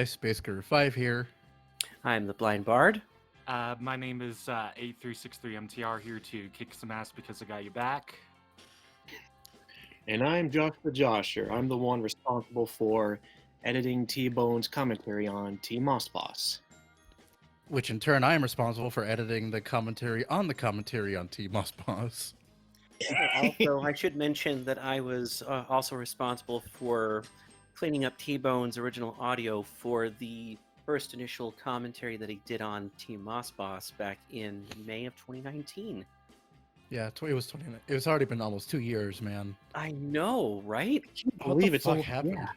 guys, Space Guru 5 here. I'm the Blind Bard. My name is 8363MTR, here to kick some ass because I got you back. And I'm JoshtheJosher. I'm the one responsible for editing T-Bone's commentary on Team Moss Boss. Which in turn, I am responsible for editing the commentary on Team Moss Boss. Also, I should mention that I was also responsible for cleaning up T-Bone's original audio for the first initial commentary that he did on Team Moss Boss back in May of 2019. Yeah, it was already been almost 2 years, man. I know, right? I can't believe it's all happened. Yeah.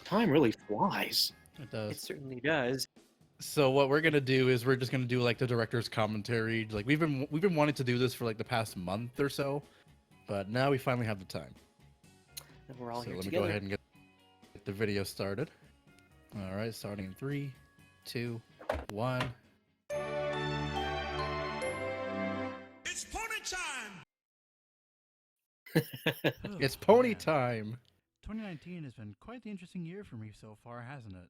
Time really flies. It does. It certainly does. So what we're gonna do is we're just gonna do like the director's commentary. Like we've been wanting to do this for like the past month or so, but now we finally have the time. And we're all So here let me together. go ahead and get the video started. All right, starting in 3, 2, 1. It's pony time! It's pony time. 2019 has been quite the interesting year for me so far, hasn't it?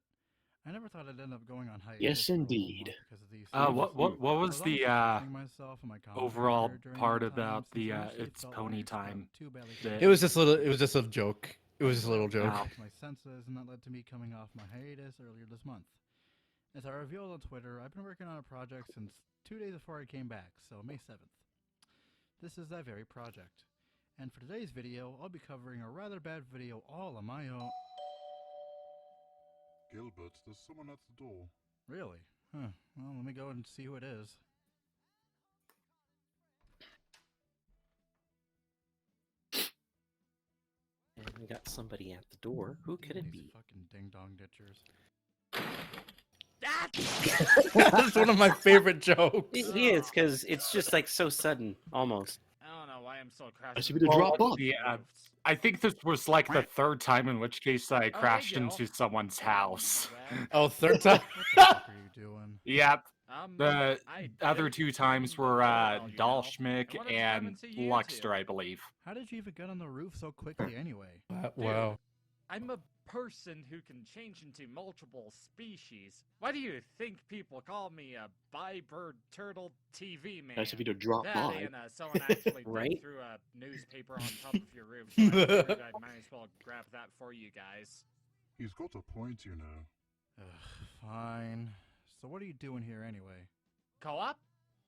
I never thought I'd end up going on hiatus. Yes, for a whole indeed. month because of these What was things. the I was almost questioning myself and my commentary overall career during part that time, about since the initially it it's felt pony like it's got time? too badly that- It was just a joke. It was just a little joke. Wow. my senses, and that led to me coming off my hiatus earlier this month. As I revealed on Twitter, I've been working on a project since 2 days before I came back, so May 7th. This is that very project. And for today's video, I'll be covering a rather bad video all on my own. Gilbert, there's someone at the door. Really? Huh. Well, let me go and see who it is. And we got somebody at the door. Who could it These be? fucking ding-dong ditchers. That's one of my favorite jokes. It is, because it's just like so sudden, almost. I don't know why I'm so crashing. I should be to drop off. Yeah, I think this was like the third time, in which case I crashed Gil. into someone's house. Oh, third time. What the fuck are you doing? Yep. I The other didn't two times mean were to well, you know. Dalschmick I wanted to come and and see you Luxter, two. I believe. How did you even get on the roof so quickly anyway? Wow. I'm a person who can change into multiple species. Why do you think people call me a bi-bird turtle TV man? Nice of you to drop That by. and someone actually Right? threw a newspaper on top of your roof, so I figured I might as well grab that for you guys. He's got a point, you know. Ugh, fine. So what are you doing here anyway? Co-op?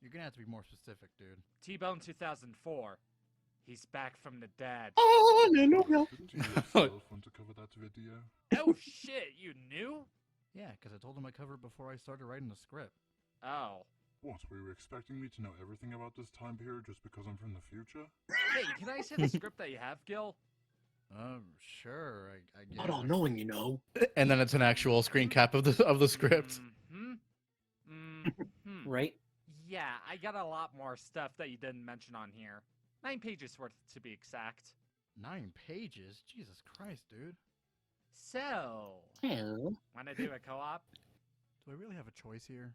You're gonna have to be more specific, dude. T-Bone 2004. He's back from the dead. Oh, no. Didn't you yourself want to cover that video? Oh shit, you knew? Yeah, because I told him I covered before I started writing the script. Oh. What, were you expecting me to know everything about this time period just because I'm from the future? Hey, can I see the script that you have, Gil? Sure, I guess. Not all knowing, you know. And then it's an actual screen cap of the script. Right? Yeah, I got a lot more stuff that you didn't mention on here. 9 pages worth, to be exact. 9 pages? Jesus Christ, dude. So, Hell. wanna do a co-op? Do I really have a choice here?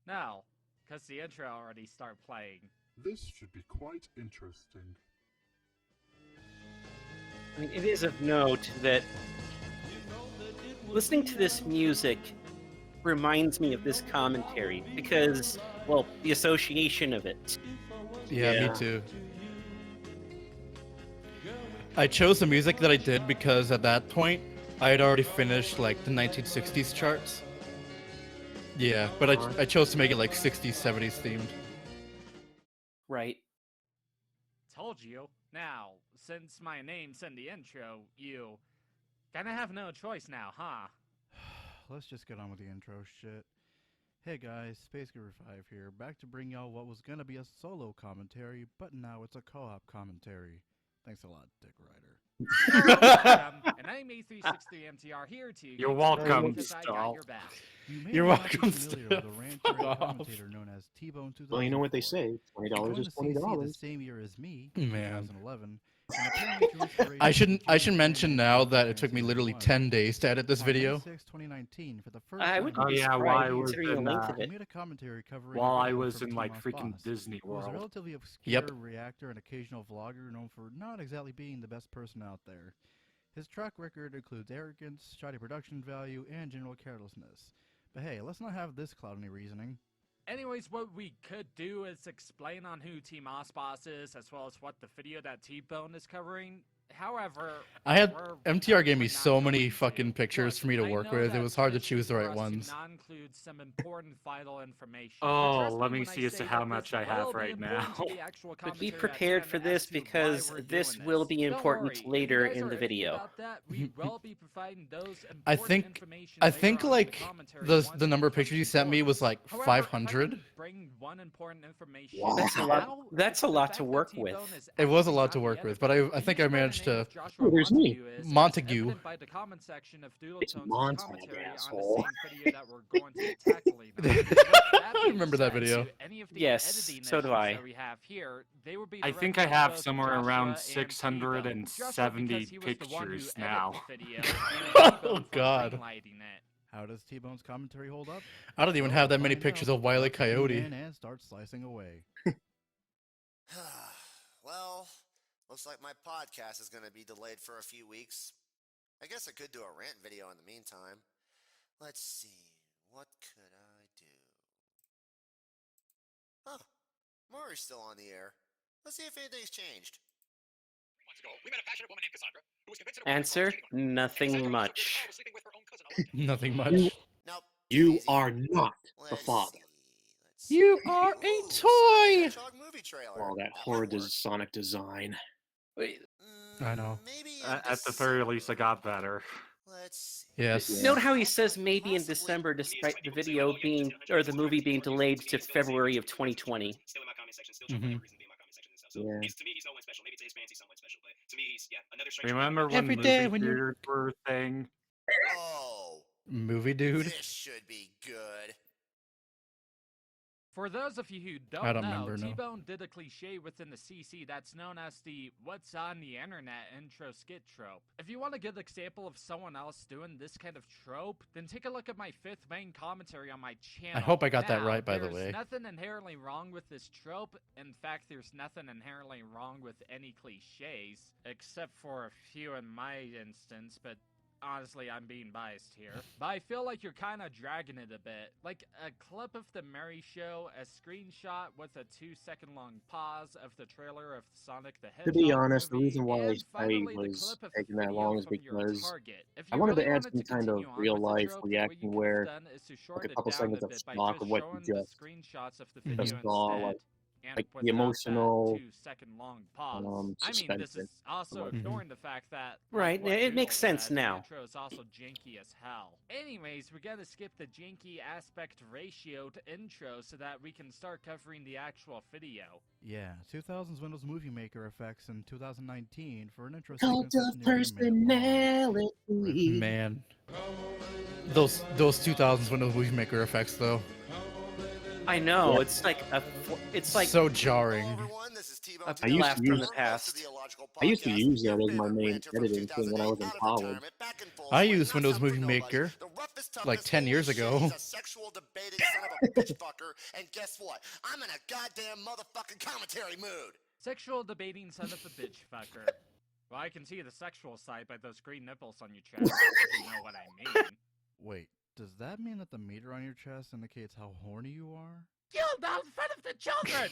No, because the intro already started playing. This should be quite interesting. I mean, it is of note that listening to this music reminds me of this commentary because, well, the association of it. Yeah, Yeah. me too. I chose the music that I did because at that point I had already finished like the 1960s charts. Yeah, but I chose to make it like 60s, 70s themed. Right. Told you. Now, since my name's in the intro, you kinda have no choice now, huh? Let's just get on with the intro shit. Hey guys, Space Guru 5 here, back to bring y'all what was gonna be a solo commentary, but now it's a co-op commentary. Thanks a lot, Dick Ryder. And I'm A363MTR here to You're kick welcome, because I got Stall. your back. You may You're not welcome, be familiar with the ranter Fuck and off. commentator known as T-Bone 2004. Well, you know what they say. $20 Joined is the CC the $20. same year as me, Man. 2011. and apparently drew inspiration I from should T-Bone mention now that it took me literally 10 2001. days to edit this On video. May 6, 2019, for the first I time would Oh, be yeah, surprised while I was considering the in, length of we it. made a commentary covering a While I video was from in like Team freaking Boss. Disney Who was a World. relatively obscure Yep. reactor and occasional vlogger known for not exactly being the best person out there. His track record includes arrogance, shoddy production value, and general carelessness. But hey, let's not have this cloud any reasoning. Anyways, what we could do is explain on who Team Osboss is, as well as what the video that T-Bone is covering. However, MTR gave me so many going fucking to. pictures for me to I work know with. It that was hard to Twitch choose the right for us to ones. not include some important vital information. Oh, Trust let me when I see as to say how that much this I have will be right important to now. the actual But be commentary at prepared the for end this as to why because we're this doing will be Don't important worry, later if you guys in the are iffy video. about that, we will be providing those I important think information I later think on in the like commentary the once the it number of becomes pictures you sent me was like important. However, if I 500. can bring one important information Wow. That's a lot. now, That's it's a the lot fact to that work T-Bone with. is It was a actually lot to on the work with, edit but video. I The think I user by the managed name to of Joshua Oh, there's me. Montague is, as Montague. evident by the comment section of It's Doodletones' Montague, commentary on the asshole. same video that we're going to be tackling. On. With that I being remember that said, video. to any of the Yes, editing so do issues I. that we have here, they would be I think I directed to have both somewhere Joshua around and T-Bone. Joshua, 670 because he was the one who pictures edited now. the video, Oh, and T-Bone for God. greenlighting it. How does T-Bone's commentary hold up? I don't even Well, have that to many find pictures out, of Wile E. let's tune Coyote. in and start slicing away. Well, looks like my podcast is going to be delayed for a few weeks. I guess I could do a rant video in the meantime. Let's see, what could I do? Oh, Maury's still on the air. Let's see if anything's changed. Answer: nothing much. Nothing much. Nope. You easy. are not the Let's father. see. You are a Ooh, toy! Sonic the Hedgehog movie trailer. All that might horrid work. Sonic design. Wait, I know. Maybe in At the very least, I got better. Let's see. Yes. Yeah. note how he says maybe in December, despite the video being or the movie being delayed to February of 2020. Mhm. Yeah. Remember when Every day movie when you're- theaters were a thing? Oh, Movie dude. this should be good. For those of you who don't, I don't know, remember, no. T-Bone did a cliche within the CC that's known as the "What's on the Internet" intro skit trope. If you want a good example of someone else doing this kind of trope, then take a look at my 5th main commentary on my channel. hope I got that Now, right, by the there's way. nothing inherently wrong with this trope. In fact, there's nothing inherently wrong with any cliches, except for a few in my instance, but honestly, I'm being biased here. But I feel like you're kind of dragging it a bit. Like a clip of the Mary Show, a screenshot with a 2-second long pause of the trailer of Sonic the Hedgehog To be honest, the movie, reason why and I finally the was clip of taking that video long is from your because target. If I you wanted to really add some kind of continue on real with the life trope, then what you reaction could have where done is to shorten like a couple it down seconds a of bit by stock just of what showing you the just screenshots of the Mhm. video saw, instead. like And the without emotional, that 2-second long pause. I mean, this suspension is also of it. ignoring the fact that Right, like what it makes Doodle sense said, now. The intro is also janky as hell. Anyways, we're gonna skip the janky aspect ratio to intro so that we can start covering the actual video. Yeah, 2000's Windows Movie Maker effects in 2019 for an intro cult sequence of that's nearly a minute long. personality. Man. Those 2000s Windows Movie Maker effects, though. I know, Yeah. it's like it's like So jarring. Hello, everyone. This is T-Bone a I used to blast from use- the past. I used to use that as my main Ranter from editing thing when I was in 2008, out of college. retirement, back in full I swing, used not Windows something for Movie nobody. Maker The roughest, like toughest, 10 years holy shit, ago. he's a sexual debating son of a bitch fucker, and guess what? I'm in a goddamn motherfucking commentary mood. Sexual debating son of a bitch fucker. Well, I can see the sexual side by those green nipples on your chest, if you know what I mean. Wait, does that mean that the meter on your chest indicates how horny you are? You not in front of the children!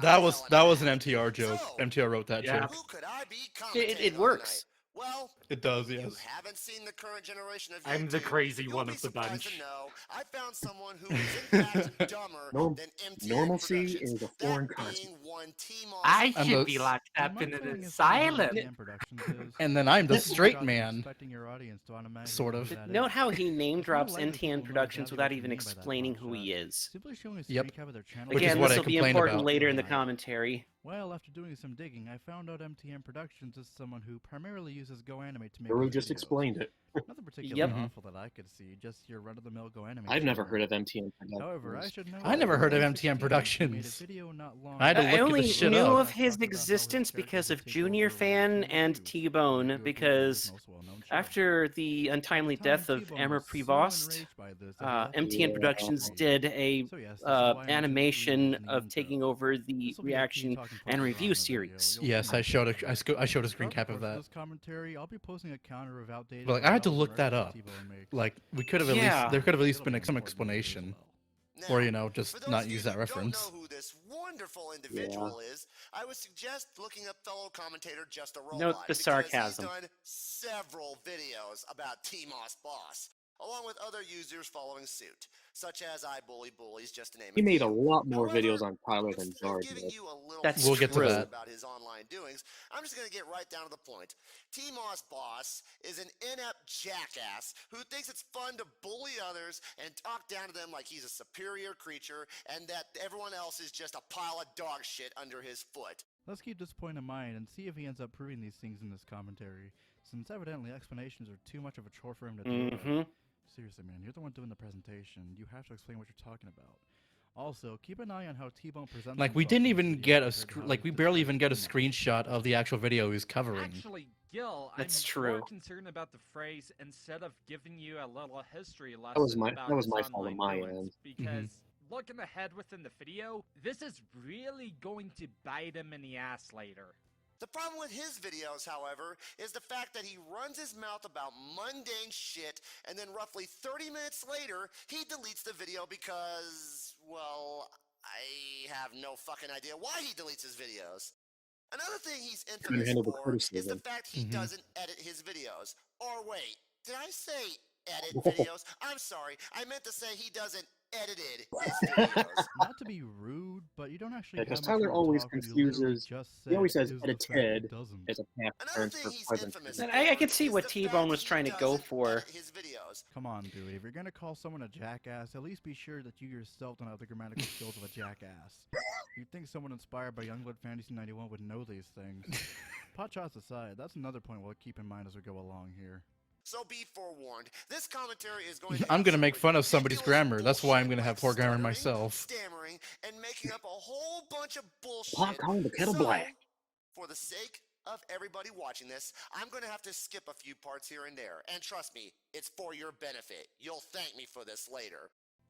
That was an MTR joke. MTR wrote that Yeah. joke. Who could I be It commentating on works. tonight? Well, It does, you yes. haven't seen the current generation of I'm the YouTube, crazy you'll one be of the surprised bunch. to know I found someone who is in fact dumber than MTN Normalcy Productions. is a That foreign being concept. one T-Moss. I I'm should the- be locked Well, up my in an feeling is that asylum. MTN Productions is And then I'm the just straight because of man. expecting your audience to automatically Sort know of. who that Note is. how he name If you drops like this NTN little Productions nerd, without you even mean by that explaining who bombshell. he is. Simply showing a Yep. recap of their channel. Which is Again, what this I will be complained important about. later in the commentary. Well, after doing some digging, I found out MTN Productions is someone who primarily uses GoAnimate to make Guru his just videos. explained it. Nothing particularly Yep. awful that I could see, just your run-of-the-mill Go Anime. I've never channel. heard of MTN However, I Productions. should know. I never heard of in MTN 2016, he made a Productions. video not long I had to ago look I this only shit knew up. of his Talking about how his existence character because would of take Junior over Fan Western and reviews, T-Bone, European because Radio's most well-known show. after the untimely At the time, death of T-Bone Emma was so Prevost, enraged by this that he left MTN Yeah. Productions WWE. did a So yes, this is why I mentioned the animation readers in the of intro. taking over the This will be a key reaction talking point and later on review in the video. series. You'll Yes, see I me showed talk about I showed a screen Throughout cap the of course that. this commentary, I'll be posting a counter of outdated. But like, I had to without look that commercials up. T-Bone makes. Like, we could have Yeah. there could have at least It'll been be some important later as explanation, well. or Now, you know, for just those not of you use that who reference. don't know who this wonderful individual is, I would suggest looking up fellow commentator Just a Robot. Note the because sarcasm. He's done several videos about T-Moss Boss, along with other users following suit, such as I Bully Bullies, just to name He a made a few. lot more However, videos on Tyler than instead of Zard giving did. you a little That's We'll get to true. that. about his online doings, I'm just going to get right down to the point. T-Moss Boss is an inept jackass who thinks it's fun to bully others and talk down to them like he's a superior creature and that everyone else is just a pile of dog shit under his foot. Let's keep this point in mind and see if he ends up proving these things in this commentary, since evidently explanations are too much of a chore for him to do. Mm-hmm. Seriously, man, you're the one doing the presentation. You have to explain what you're talking about. Also, keep an eye on how T-Bone presents. Like, we himself didn't in this even video get a compared to how like, he we barely even get a describes T-Bone. screenshot of the actual video he's covering. Actually, Gil, That's I'm true. more concerned about the phrase instead of giving you a little history lesson That was my about fault his on online my doings, end. because looking ahead within the video, this is really going to bite him in the ass later. The problem with his videos, however, is the fact that he runs his mouth about mundane shit and then roughly 30 minutes later, he deletes the video because, well, I have no fucking idea why he deletes his videos. Another thing he's infamous handle the for is the criticism. fact he Mhm. doesn't edit his videos. Or wait, did I say edit videos? I'm sorry, I meant to say he doesn't edited his videos. Not to be rude, but you don't actually. Yeah, have 'cause much Tyler more to always talk when you literally confuses- just he always said says is the fact he edited doesn't. It's a past Another tense thing for he's present infamous tense. I can for see is what the T-Bone fact was he trying to go doesn't for. edit his videos. Come on, dude. If you're gonna call someone a jackass, at least be sure that you yourself don't have the grammatical skills of a jackass. You'd think someone inspired by Youngblood Fantasy 91 would know these things. Pot shots aside, that's another point we'll keep in mind as we go along here. So be forewarned. This commentary is going to I'm have gonna some make fun of somebody's ridiculous grammar. That's why I'm bullshit gonna have like poor grammar stuttering, myself. stammering, and making up a whole bunch of bullshit. Pot calling the kettle So, black. for the sake of everybody watching this, I'm going to have to skip a few parts here and there. And trust me, it's for your benefit. You'll thank me for this later.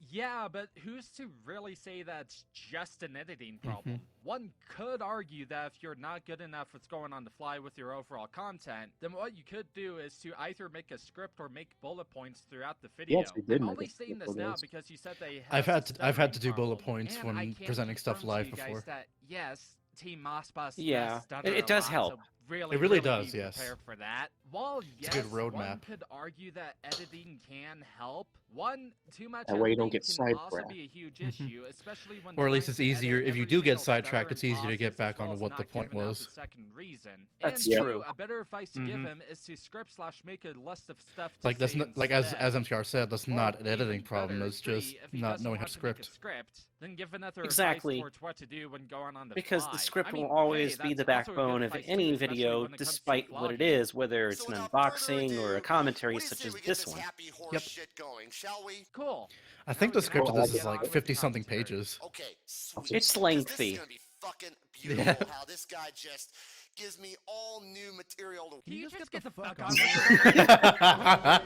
Yeah, but who's to really say that's just an editing problem? One could argue that if you're not good enough with going on the fly with your overall content, then what you could do is to either make a script or make bullet points throughout the video. actually did I'm make a only saying script this for now this. because you said they I've have had to a do bullet stuttering points problem, and I when can presenting stuff confirm to live you guys before. That, yes, Team Mossbus Yeah, does stutter it a does lot, help. so really, It really really does, be yes. prepared for that. While It's a yes, good one roadmap. could argue that editing can help. One, too much That way you don't editing get can also sidetracked. be a huge issue, especially when Or at least trying it's to easier edit if you every do get single sidetracked. It's stutter easier to and get process back as well onto as what the not point giving out was. the second reason. That's and true. Two, a better advice to give Mhm. him is to script / make a list of stuff to Like that's say not like as instead. MTR said, that's Or not an even editing problem. better, It's just three, if he not doesn't knowing how want to to make a script. script, then give another Exactly. advice towards what to do when going on the Because fly. the script I mean, will always hey, be the that's also a good backbone of advice too, any especially video, when it comes to despite what it vlogging. is, whether it's So an without further unboxing or a ado, commentary what do you such say as we get this this one. happy horse Yep. shit going, shall we? Cool. I Now think we the can script of actually this get is on like with the 50-something commentary. pages. Okay, sweet. It's Because This lengthy. is gonna be fucking beautiful. Yeah. How this guy just gives me all new material to. Can you just get the fuck on on with with it?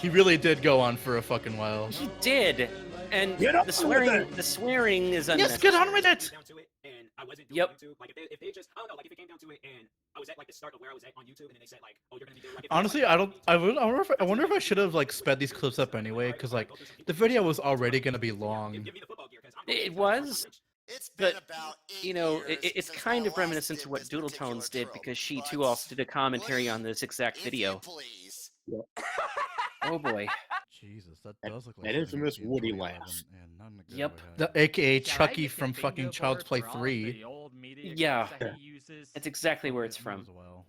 He really did go on for a fucking while. He did, and Get on the with swearing is Yes, unnecessary. get on with it. Down to it, and I wasn't doing Yep. YouTube. Like if they just, I don't know, like if it came down to it, and I was at like the start of where I was at on YouTube, and then they said like, oh, you're gonna be doing like. Honestly, I wonder if I should have like sped these clips up anyway, because like the video was already gonna be long. Give me the football gear, 'cause I'm It was, It's been but about 8 you know, years it's since kind I of last reminiscent to did what this Doodle particular Tones did trope, because she but too also did a commentary on Woody, this exact if video. you please. Oh boy. Jesus, that That- does look like that something infamous I'd see in Woody 2011, laugh. and not in a good Yep. way. The AKA Shall I Chucky get the from fucking bingo Child's board Play for all of 3. the old media Yeah. clips that he uses? That's exactly where it's Me from. as well.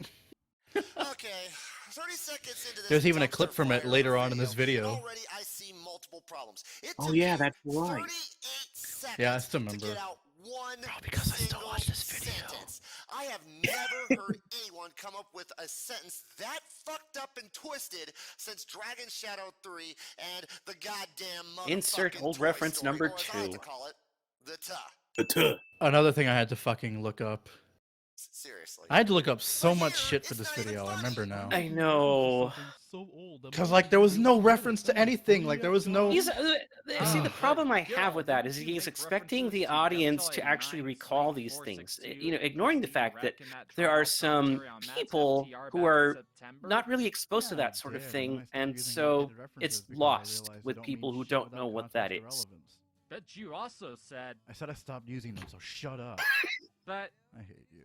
Okay, 30 seconds into this. There's even a dumpster clip from it fire later on in this video. and already I see multiple problems. It Oh, took yeah, you that's right. 38 seconds Yeah, I still to remember. get out one Because I still single watch this video. sentence. I have never heard anyone come up with a sentence that fucked up and twisted since Dragon Shadow 3 and the goddamn motherfucking Insert old Toy reference Story, number or as I like 2. to call it, the tuh. The tuh. Another thing I had to fucking look up. Seriously. I had to look up so But much here, shit for it's this not even video. I funny. remember now. I know. Because like there was no reference to anything. Like there was no. He's, see, the problem I have with that is he's expecting the audience to actually recall these things. You know, ignoring the fact that there are some people who are not really exposed to that sort of thing, and so it's lost with people who don't know what that is. But you also said I said I stopped using them, so shut up. that. I hate you.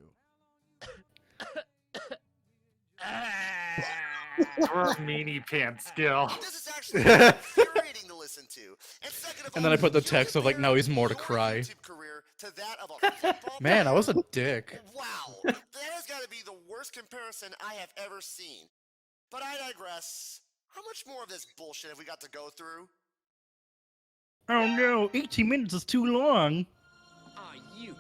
Meanie pants skill. This is actually infuriating to listen to. And second of And then I all, put the you text of like, compare now he's more to your cry. YouTube career to that of a football Man, I player? was a dick. Wow, that has got to be the worst comparison I have ever seen. But I digress. How much more of this bullshit have we got to go through? Oh no, 18 minutes is too long. Oh, you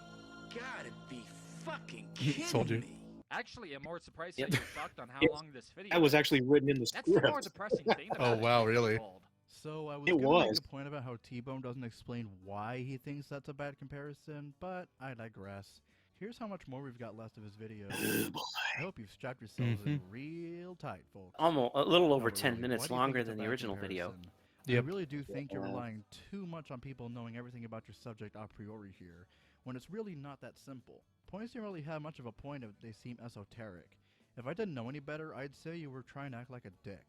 gotta be fucking Told you. kidding me. Actually, I'm more surprised Yep. that you're shocked on how Yes, long this video That was is. actually written in the That's the more script. depressing thing about Oh, it, wow, truth be really? told. So I was It gonna make was. a point about how T-Bone doesn't explain why he thinks that's a bad comparison, but I digress. Here's how much more we've got left of his video. I hope you've strapped yourselves in real tight, folks. Almost a little over No, 10 really, minutes why do you think longer it's a than the bad original video. comparison? Yep. I really do think you're relying too much on people knowing everything about your subject a priori here, when it's really not that simple. Points don't really have much of a point if they seem esoteric. If I didn't know any better, I'd say you were trying to act like a dick.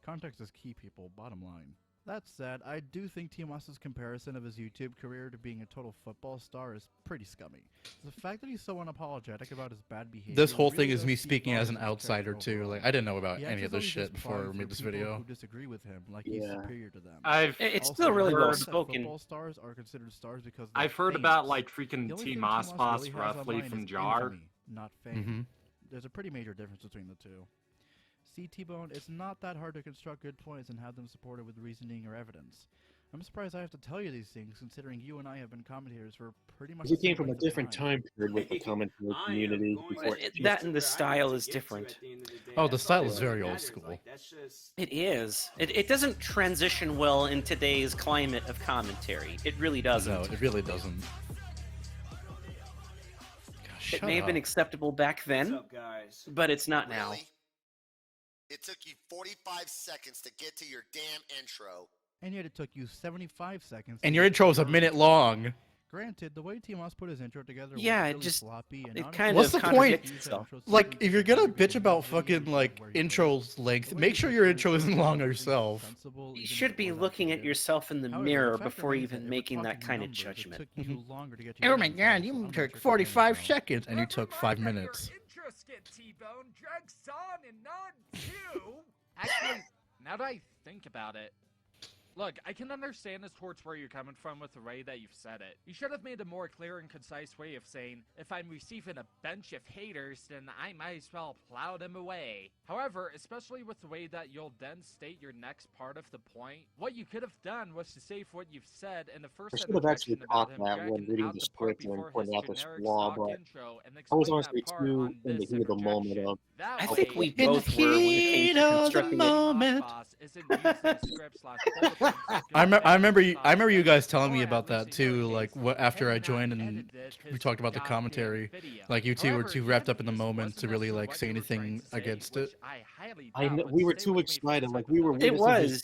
Context is key, people, bottom line. That said, I do think Tiamas's comparison of his YouTube career to being a total football star is pretty scummy. The fact that he's so unapologetic about his bad behavior. This whole really thing is does me speak speaking as an volumes of his outsider character too. overall. Like I didn't know about He any acts of as though this he's shit just before I fine made for this people video. who disagree with him, like he's Yeah. superior to them. It's Also, still really the well fact that spoken. Football stars are considered stars because I've they're heard about famous. like The freaking only T thing Moss T-Moss Boss really has roughly online from is Jar. infamy, not fame. There's a pretty major difference between the two. See, T-Bone, it's not that hard to construct good points and have them supported with reasoning or evidence. I'm surprised I have to tell you these things, considering you and I have been commentators for pretty much He the came same from a length of different time period with the commentary I am community. going Before to That get and to the where I style need is to get to different. at the end of the day. Oh, the That's style all is that very old matters. school. Like, that's just... It is. It doesn't transition well in today's climate of commentary. It really doesn't. No, it really doesn't. Gosh, It shut may have been up. acceptable back What's then, up, guys? but it's not now. Really? It took you 45 seconds to get to your damn intro. And yet it took you 75 seconds. And to your get intro is a through. minute long. Granted, the way T-Moss put his intro together Yeah, was it really just- sloppy and it honestly, kind What's of the point? contradicts itself. Like, if you're gonna bitch about fucking like intro's length, make sure your intro isn't long yourself. You should be looking at yourself in the mirror before even making that kind of judgment. Oh my god, you took 45 seconds and you took 5 minutes. Your intro skit, T-Bone, drags on and on too. Actually, now that I think about it, look, I can understand this towards where you're coming from with the way that you've said it. You should have made a more clear and concise way of saying, if I'm receiving a bunch of haters, then I might as well plow them away. However, especially with the way that you'll then state your next part of the point, what you could have done was to save what you've said in the first I should have actually interjection about caught him that when dragging reading out the the part script and before pointing his out this generic flaw, stock but intro and I was explain that honestly part too on in the this heat of the moment interjection. of. That I way, think we In the both were when it came heat to of the constructing it. moment. I I remember you guys telling me about that too. Like what after I joined and we talked about the commentary. Like you two were too wrapped up in the moment to really like say anything against it. We were too excited. Like we were. It was.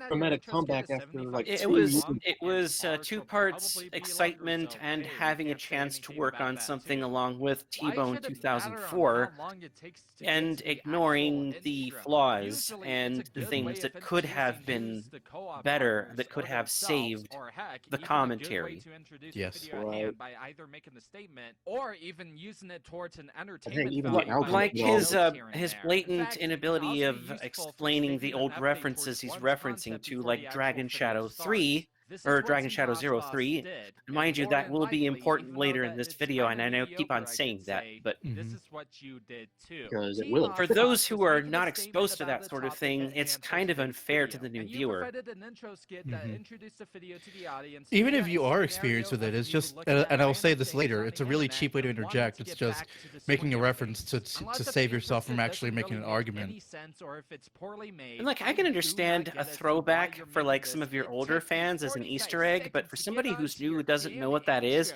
Dramatic comeback after like It 2 was. years. It was 2 parts excitement and having a chance to work on something along with T-Bone 2004, and ignoring the flaws and the things that could have been better, that could have saved the commentary. Yes. Right. by either making the statement or even using it towards an think entertainment even value the outcome by Like was notes his here and his there. In blatant fact, it can inability also of be useful for explaining stating the an old update references towards he's one's referencing concept to, before like the actual Dragon video Shadow starts. 3 This is or what Dragon Team Shadow Osboss 03. did, And mind you, more that than will be likely, important even though later in that this it's video, and kinda I know keep mediocre, on I saying could that, say, but this is what you did too. Because it Team will. for Osboss those who was are making a not statement exposed to about that the sort of topic thing, at it's hand for kind of today's unfair to video, the new and you viewer. provided an intro skit that introduced the video to the audience. Even via if you a are scenario experienced with it, of it's you just, looking at and I'll say random this things later, on it's the a really internet cheap way to and wanting interject. to It's get just back to the making swing a of reference things. to Unless the save video yourself per from se actually doesn't making really an make argument. any sense, or if it's poorly made, And like, I can understand a throwback for like some of your older fans as an Easter egg, but for somebody who's new who doesn't know what that is,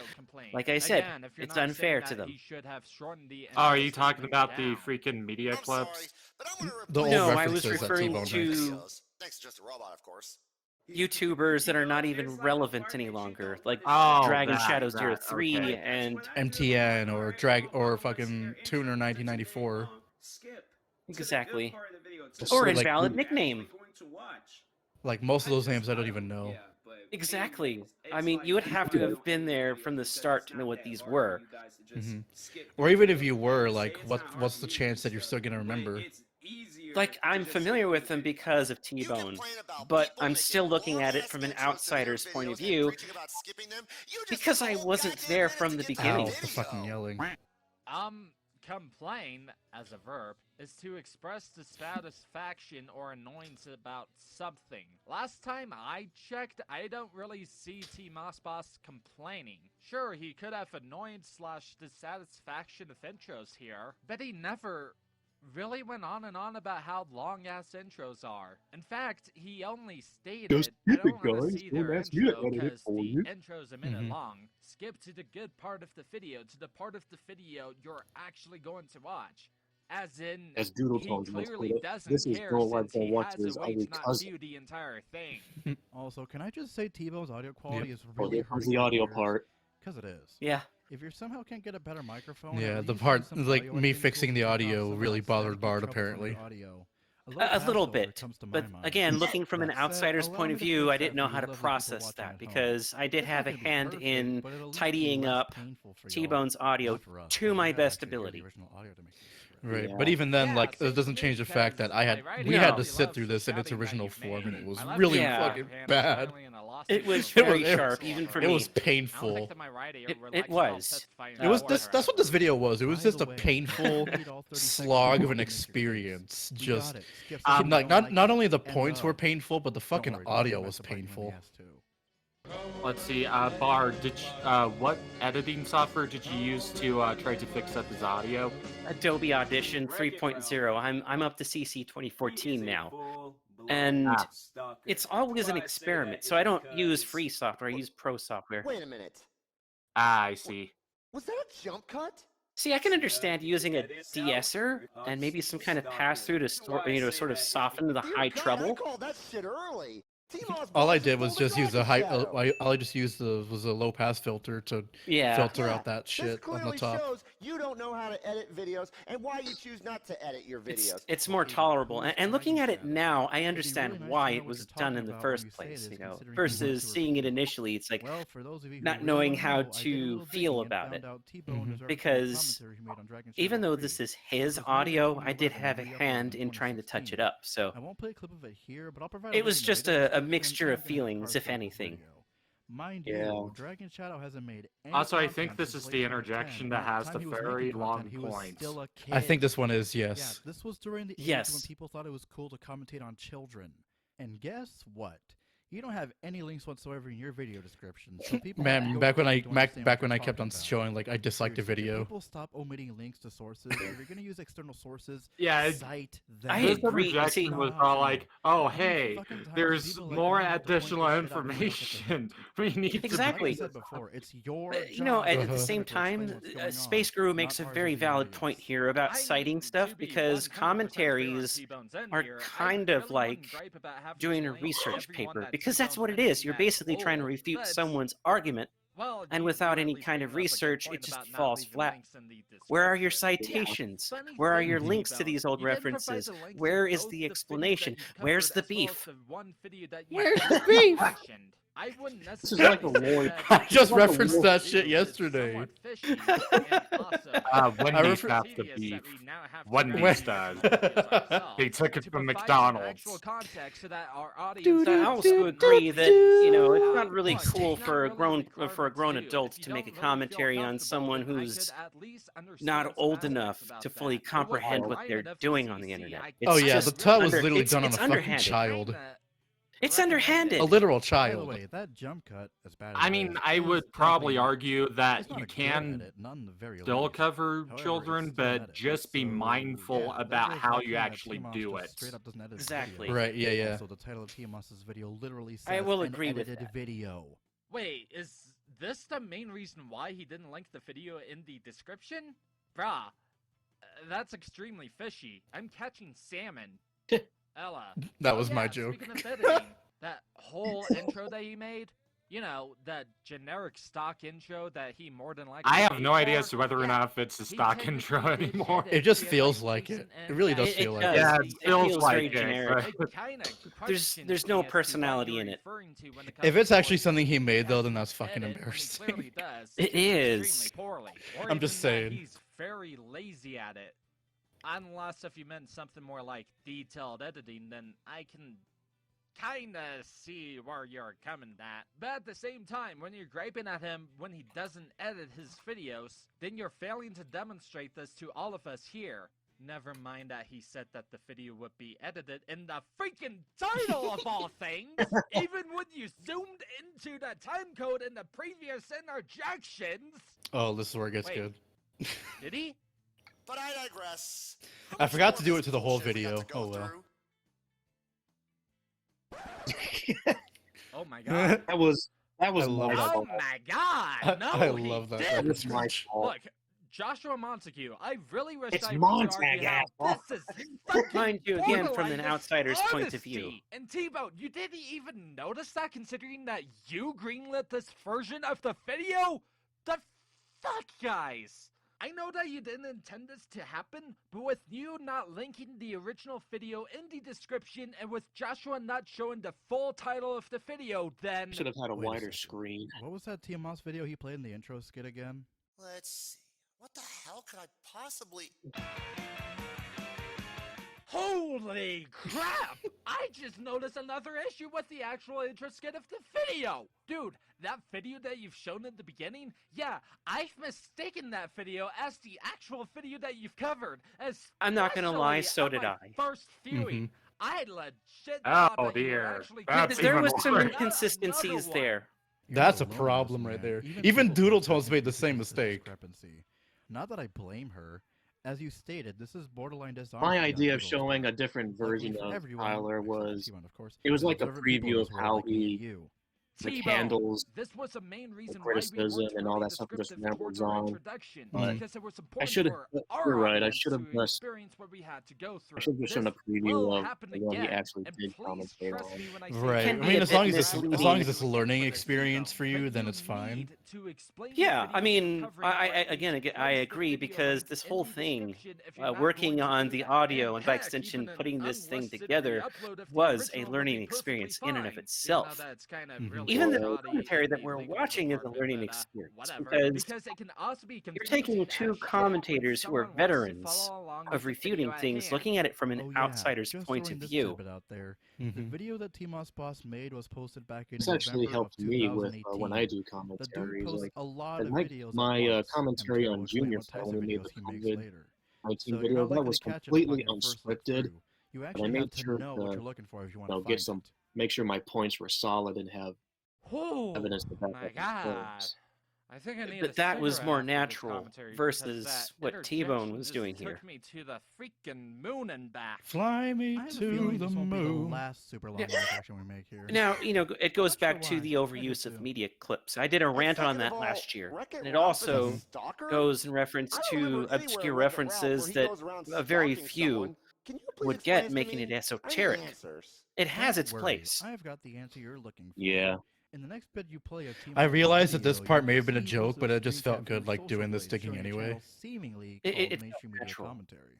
like I said, it's unfair to them. Oh, are you talking about the freaking media I'm sorry, clips? but I'm gonna The old replace No, I was references that referring T-Bone to makes. videos. Thanks to Just a Robot, of course. YouTubers that are not even relevant any longer, like Oh, Dragon that, Shadow that, 03 okay. and MTN or fucking Tuner 1994. exactly. Just Or search invalid Google. nickname. Like most of those names I don't even know. Exactly. I mean, you would have to have been there from the start to know what these were. Or even if you were, like, what's the chance that you're still gonna remember? Like, I'm familiar with them because of T-Bone, but I'm still looking at it from an outsider's point of view because I wasn't there from the Ow, beginning. the fucking yelling. Complain, as a verb, is to express dissatisfaction or annoyance about something. Last time I checked, I don't really see Team Osboss complaining. Sure, he could have annoyance / dissatisfaction with intros here, but he never really went on and on about how long-ass intros are. In fact, he only stated, Just I skip it, don't want to guys. see Don't their ask me to intro edit it because for the you." intro's a minute long. Skip to the good part of the video, to the part of the video you're actually going to watch. As in, As Doodle he Tones once clearly put it, doesn't this is care Girl Like since That he Watches has a way Ugly to not Cousin. view the entire thing. Also, can I just say T-Bone's audio quality is Oh, really here comes hurting the my audio ears? part. Because it is. Yeah. If you somehow can't get a better microphone, Yeah, at the least part, use some like, audio me editing fixing tools the to take off audio some of really that bothered staticky Bart, trouble from your apparently. audio. A little Passover bit, comes to my but mind. again, looking from an That said, outsider's allow point me of to view, fix I that didn't know for how you to lovely people process watching that at home. because I did It's have not a gonna be hand perfect, in but it'll at least be tidying less up painful for y'all. T-Bone's audio Not for us, to because my we gotta best actually hear the ability. original audio to make this correct. Right, Yeah. but even then, Yeah, like, same it for doesn't me, change the fact that because by we No. had to he sit loves through the this in its shouting that original you form, and made. it was I left really you Yeah. fucking beforehand, bad. finally in a lawsuit It was for very it sharp, was- even for It me. was I don't painful. think that my radio It relaxed was. testifying It was for this. her. That's what this video was. It was By just the a way, painful read all 30 seconds slog of before an you make your case. experience. You Just got it. Skip Um, something you like don't not it, only the and points were the- painful, but the Don't fucking worry, don't audio feel was bad for biting on the painful. ass, too. Let's see, Bar, what editing software did you use to try to fix up his audio? Adobe Audition 3.0. I'm up to CC 2014 now. And it's always an experiment, so I don't use free software, I use pro software. Wait a minute. Ah, I see. Was that a jump cut? See, I can understand using a de-esser and maybe some kind of pass-through to sort of soften the Dear high God, I treble. called that shit early. All I did was just use a high. All I just used was a low pass filter to Yeah. filter out that This shit on the clearly top. shows you don't know how to edit videos and why you choose not to edit your videos. It's more tolerable. And looking at it now, I understand nice to why know it what was you're done talking in the about when first you say place, this, you know, considering you versus want to seeing it repeat. initially. It's like Well, for those of you who not really knowing wanna how know, I did a to little feel digging and about found it. out T-Bone was referencing the Because commentary he made on Dragon even Shadow though 3, this is which his was released audio, on I did 2011 have a and re-uploaded hand in in trying to touch 2016. it up. So I won't play a clip of it here, but I'll provide it a was link in just the a description, mixture and of a feelings, card if for the anything. video. Mind Yeah. you, Dragon Shadow hasn't made any Also, I content think this since is late the 2010, interjection and that at the has time the he was very making long content, he was points. still a kid. I think this one is Yeah, yes. this was during the age when Yes. people thought it was cool to commentate on children. And guess what? You don't have any links whatsoever in your video description. So people have to Man, go back when digging I to understand what you're kept on talking about. showing like I disliked a Seriously, can video. people stop omitting links to sources? If you're gonna use external sources, Yeah, cite them. I this agree. interjection See- was all like, oh, How many hey, fucking times do there's people like more me have to point additional this shit out and look at the information. We need Exactly. Like I said before, it's your But, job. you know, at Uh-huh. the same to explain time, what's going on, Space Guru makes not a ours very as the valid audience. point here about I citing mean, stuff to be because 100% commentaries fair with T-Bone's are end here, I kind of really like wouldn't gripe about having doing to a link research everyone paper that because that's T-Bone what it mentioned is. You're at basically trying to all, refute but- someone's argument, Well, and you without at any least kind bring of up a good research, point it just about not falls leaving flat. links in the Where are your description. citations? Funny Where are thing, your T-Bone, links to these old you didn't provide references? the links Where in is both the videos that explanation? you Where's covered, the as well as beef? the one video that Where's you the beef? mentioned. I wouldn't This is like a necessarily lawyer. say I that just the referenced video that is shit yesterday. somewhat fishy and also Wendy's refer- have the tedious beef. that we now have to Wendy's review does. the videos ourselves. They took it To from provide some McDonald's. actual context so that our audience I can also understand agree what that it is. it's not really Plus, cool it's not for a really grown requirement to do. adult If you to make a don't really feel commentary on comfortable, someone then I who's could at least understand not some old aspects enough about to that. fully It wouldn't comprehend be what they're private doing on the FCC. internet. I Oh It's yeah, just the tut was under- literally it's- done on it's a fucking underhanded. child. Kinda It's recommend underhanded. A literal By the child. way, that jump cut, as bad as I it mean, is, I is would probably technically- argue it's that not you a good can edit, not in the very still least. cover However, children, it's still an but edit, just be so, mindful yeah, that about goes how back you to that actually TMOS do just it. Straight up doesn't edit his Exactly. video. Right, yeah. Also, the title of TMOS's video literally says I will an agree with edited that. video. Wait, is this the main reason why he didn't link the video in the description? Bruh, that's extremely fishy. I'm catching salmon. Ella. That Oh, was my yeah, joke. Speaking of editing, that whole intro that he made, you know, that generic stock intro that he more than likely I have paid no idea for, as to whether or yeah, not if it's a he stock technically intro did anymore. edit It just via, feels like, like it. decent It really and does It feel like does. it. Yeah, It it feels feels like very it, generic. but- There's no personality in it. If it's actually something he made though, then that's fucking embarrassing. It is. I'm just saying. He's very lazy at it. Unless if you meant something more like detailed editing, then I can kinda see where you're coming at. But at the same time, when you're griping at him when he doesn't edit his videos, then you're failing to demonstrate this to all of us here. Never mind that he said that the video would be edited in the freaking title of all things! Even when you zoomed into the time code in the previous interjections! Oh, this is where it gets Wait. good. Did he? But I digress. How I much forgot more to do of it to this the whole bullshit we got video. to go Oh, well. through? Oh my god. That was I my love that. Oh fault. my god! No, I he love that. didn't. It's my fault. Look, Joshua Montague, I really wish It's I could Montag, argue how asshole. this is fucking Mind you, again, from borderline an outsider's point of dishonesty. view. And T-Bone, you didn't even notice that, considering that you greenlit this version of the video? The fuck, guys! I know that you didn't intend this to happen, but with you not linking the original video in the description and with Joshua not showing the full title of the video, then... Should have had a Wait a wider second. screen. What was that TMOS video he played in the intro skit again? Let's see. What the hell could I possibly... Holy crap! I just noticed another issue with the actual intro skit of the video! Dude, that video that you've shown in the beginning, yeah, I've mistaken that video as the actual video that you've covered. I'm not gonna lie, so especially did at I. my first viewing, Mhm. I legit thought Oh that you were dear. actually That's There even was some worse. inconsistencies Another one. there. You're That's a not alone in this, problem right man. there. Even Even people Doodle point Tones to made the this same as a mistake. discrepancy. Not that I blame her. As you stated, this is borderline dishonesty. My on idea of Doodle's showing part. a different Luckily version for of everyone, Tyler except for was T-Bone, of course, it was there's like a observant people in preview of this world how like me and he you. the T-Bone, candles, this was a main reason why we criticism weren't and all really that stuff just descriptive towards rambles our on. introduction, But because it was I important should have. for our You're right. I audience should have to just. experience what we had to go through. I should have shown a This will preview of happen the one he again, actually and did please commentate trust on. me when I say Right. I Can be mean, a as bit long as it's misleading. a learning experience for you, then it's fine. Yeah, I mean, I agree, because this whole thing, working on the audio and by extension putting this thing together, was a learning experience in and of itself. Mhm. Even the commentary that we're watching is a learning experience, because you're taking two commentators who are veterans of refuting things, looking at it from an Oh, yeah, outsider's just point throwing of this view. tidbit out there. The Mhm. video that TMOS Boss made was posted back in This actually November helped of me with 2018. when I do The dude commentaries. posts Like a lot of my videos at my once, and commentary Joe on will explain Junior what Phone types when of we made videos the he makes COVID later. 19 So you're video not that likely was to catch it upon completely your first look unscripted. through. You But I actually made have to sure know what to you're looking for if you want to get find some it. make sure my points were solid and have Oh evidence to back my up my god. points. I think I need But a that was cigarette more after this natural commentary, because versus that what T-Bone was interjection doing just here. took me to the freaking moon and back. Fly me I have a to feeling the this won't be the moon. last super long Yeah. live action we make here. Now, it goes Not sure back to why. the I overuse do of too. media clips. I did a rant on that last year, and it also goes in reference to obscure references that a very few would get, making it esoteric. It has Don't its worry, place. I have got the answer you're looking for. Yeah. In the next bit you play of I TMOS realized that this video, part you may will have been a see joke, posted but it just screen felt captures good, like social doing this blades digging showing a anyway. channel seemingly It called felt mainstream media natural. commentary.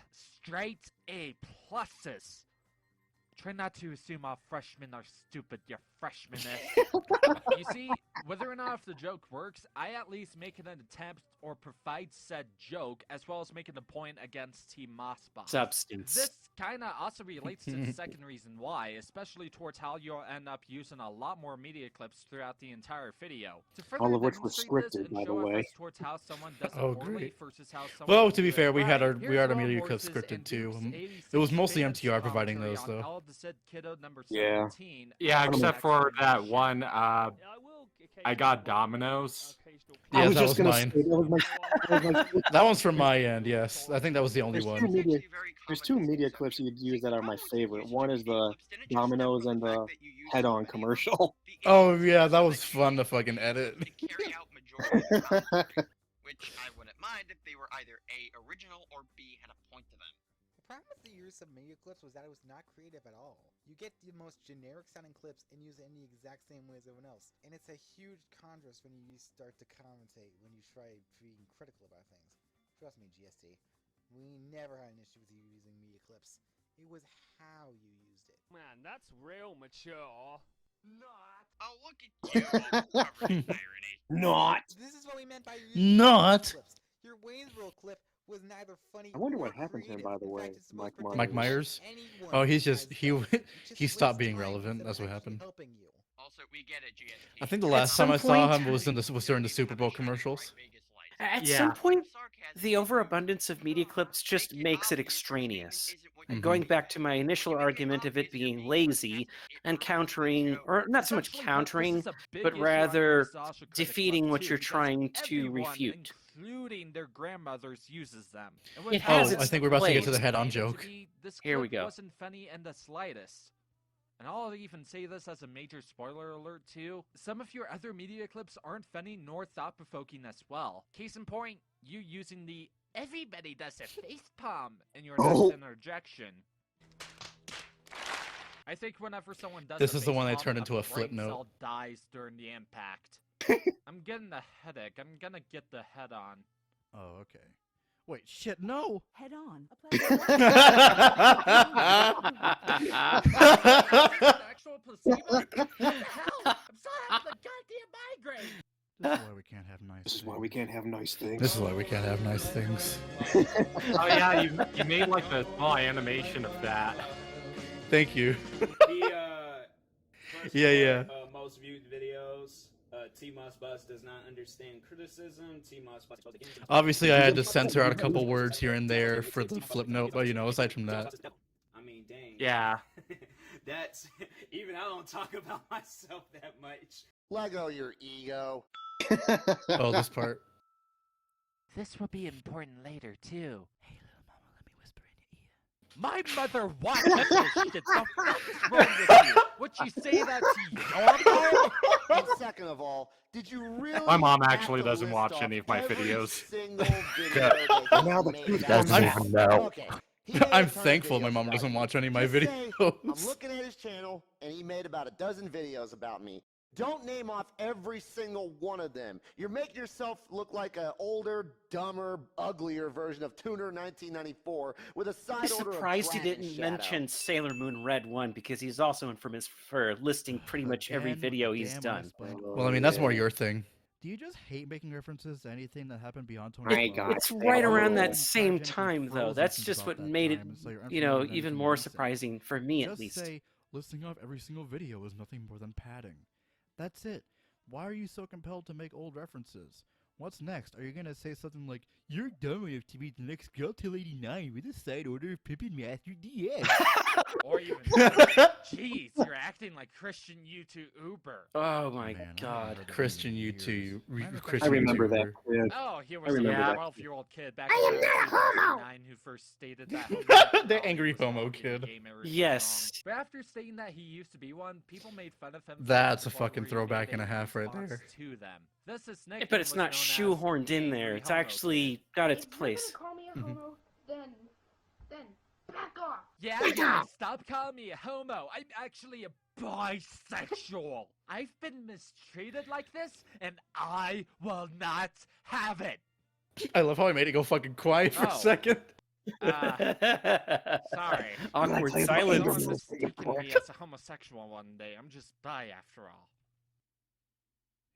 straight A pluses. Try not to assume all freshmen are stupid, you freshmen. You see, Whether or not if the joke works, I at least make an attempt or provide said joke, as well as making a point against Team Mossbot. Substance. This kind of also relates to the second reason why, especially towards how you'll end up using a lot more media clips throughout the entire video. To further All of which were demonstrate this scripted, and by the show way. effects towards how someone does it Oh, poorly great. versus how someone Well, will to be do fair, it we had right, our here's media Law clips Morse's scripted and too. Duke's 86 It was mostly famous MTR providing commentary those, on though. Hell of the Said Kiddo number Yeah. 17. Yeah, and except for that explanation. one, I got Domino's. Yeah, I was that just was gonna mine. say, that was my That one's from my end, yes. I think that was the only There's one. there's two media clips you'd use that are my favorite. One is the Domino's and the head-on commercial. Oh, yeah, that was fun to fucking edit. Which I wouldn't mind if they were either A, original, or B, had a point to them. The problem with the use of media clips was that it was not creative at all. You get the most generic sounding clips and use it in the exact same way as everyone else. And it's a huge contrast when you start to commentate, when you try being critical about things. Trust me, GST. We never had an issue with you using media clips. It was how you used it. Man, that's real mature. Not. Oh, look at you, covered in irony. Not. This is what we meant by using Not. clips. Your Waynesville clip was neither funny I wonder or what happened to him, creative. by the In way, fact, it's the most Mike predictable Myers? anyone Oh, he's has just, he done. It just he stopped wastes being time relevant. instead That's of what actually happened. helping you. Also, we get it, GST. I think the At last time some I saw point- him was during the Super Bowl commercials. At Yeah. some point, the overabundance of media clips just makes it extraneous. Going back to my initial argument of it being lazy and countering, or not so much Especially countering, this is a big but issue on rather the Sasha critic defeating club what too, you're because trying to everyone, refute. including their grandmothers, uses them. And It with has how its I think we're about to get to the place. head-on explained it joke. to me, this Here we clip go. wasn't funny in the slightest. And I'll even say this as a major spoiler alert too. Some of your other media clips aren't funny nor thought-provoking as well. Case in point, you using the "everybody does a facepalm" in your Oh. next interjection. I think whenever someone does This a is the one they facepalm, turned into a brain flip note. cell dies during the impact. I'm getting a headache. I'm gonna get the head on. Oh, okay. Wait, shit, no! Head on. Actual placebo? What the hell? I'm still having a goddamn migraine. This is why we can't have nice This is things. why we can't have nice things. This is why we can't have nice things. Oh yeah, you made like a small animation of that. Thank you. The first Yeah, four, most viewed videos. T-Moss Bus does not understand criticism. T-Moss Bus. Obviously, I had to censor out a couple words here and there for the flip note, but you know, aside from that. I mean, dang. Yeah. That's even I don't talk about myself that much. Let go your ego. Oh, this part. This will be important later, too. Hey, little mama, let me whisper in your ear. My mother watches this shit. The fuck is wrong with you? Would you say that to your mom? And second of all, did you really? My mom have actually to doesn't list watch off any of my every videos. single video that Now you the made truth about comes that? out. know. Okay. he made a I'm ton of thankful my videos mom about doesn't me. watch any of my Just say, I'm videos. looking at his channel, and he made about a dozen videos about me. Don't name off every single one of them. You're making yourself look like an older, dumber, uglier version of Tuner 1994 with a side I'm order surprised he of Dragon didn't Shadow. mention Sailor Moon Red 1 because he's also infamous for listing pretty much every Again, video he's damn done. unexplainable. Well, I mean, that's more your thing. Do you just hate making references to anything that happened beyond I 2012? got It's it. right around that Oh. same Jennifer time, though. frozen That's since just about what that made it, time, so you're you know, unfamiliar with even anything more recent. surprising for me, at Just least. say, listing off every single video is nothing more than padding. That's it. Why are you so compelled to make old references? What's next? Are you gonna say something like, "You're dumb enough to be the next girl till 89 with a side order of Pippin Master DS"? Or even, jeez, you're acting like Christian YouTube Uber. Oh my Man, I God. haven't heard that Christian in YouTube. years. Matter of fact, I Christian remember that. YouTuber. Yeah. Oh, here I was a remember that. 12-year-old kid back I in am not a homo! 2009 who first stated that The homosexuality angry was homo wrong and kid. gay marriage was Yes. wrong. But after stating that he used to be one, people made fun of him. for That's this a fucking where he throwback made and a in half right response there. To them. This is Yeah, but it's not shoehorned in there. It's actually got its place. Call me a Mhm. homo, then back off. Yeah, stop calling me a homo. I'm actually a bisexual. I've been mistreated like this, and I will not have it. I love how I made it go fucking quiet for a Oh. second. Sorry. Awkward Like, silence. Someone mistaken me as a homosexual one day. I'm just bi after all.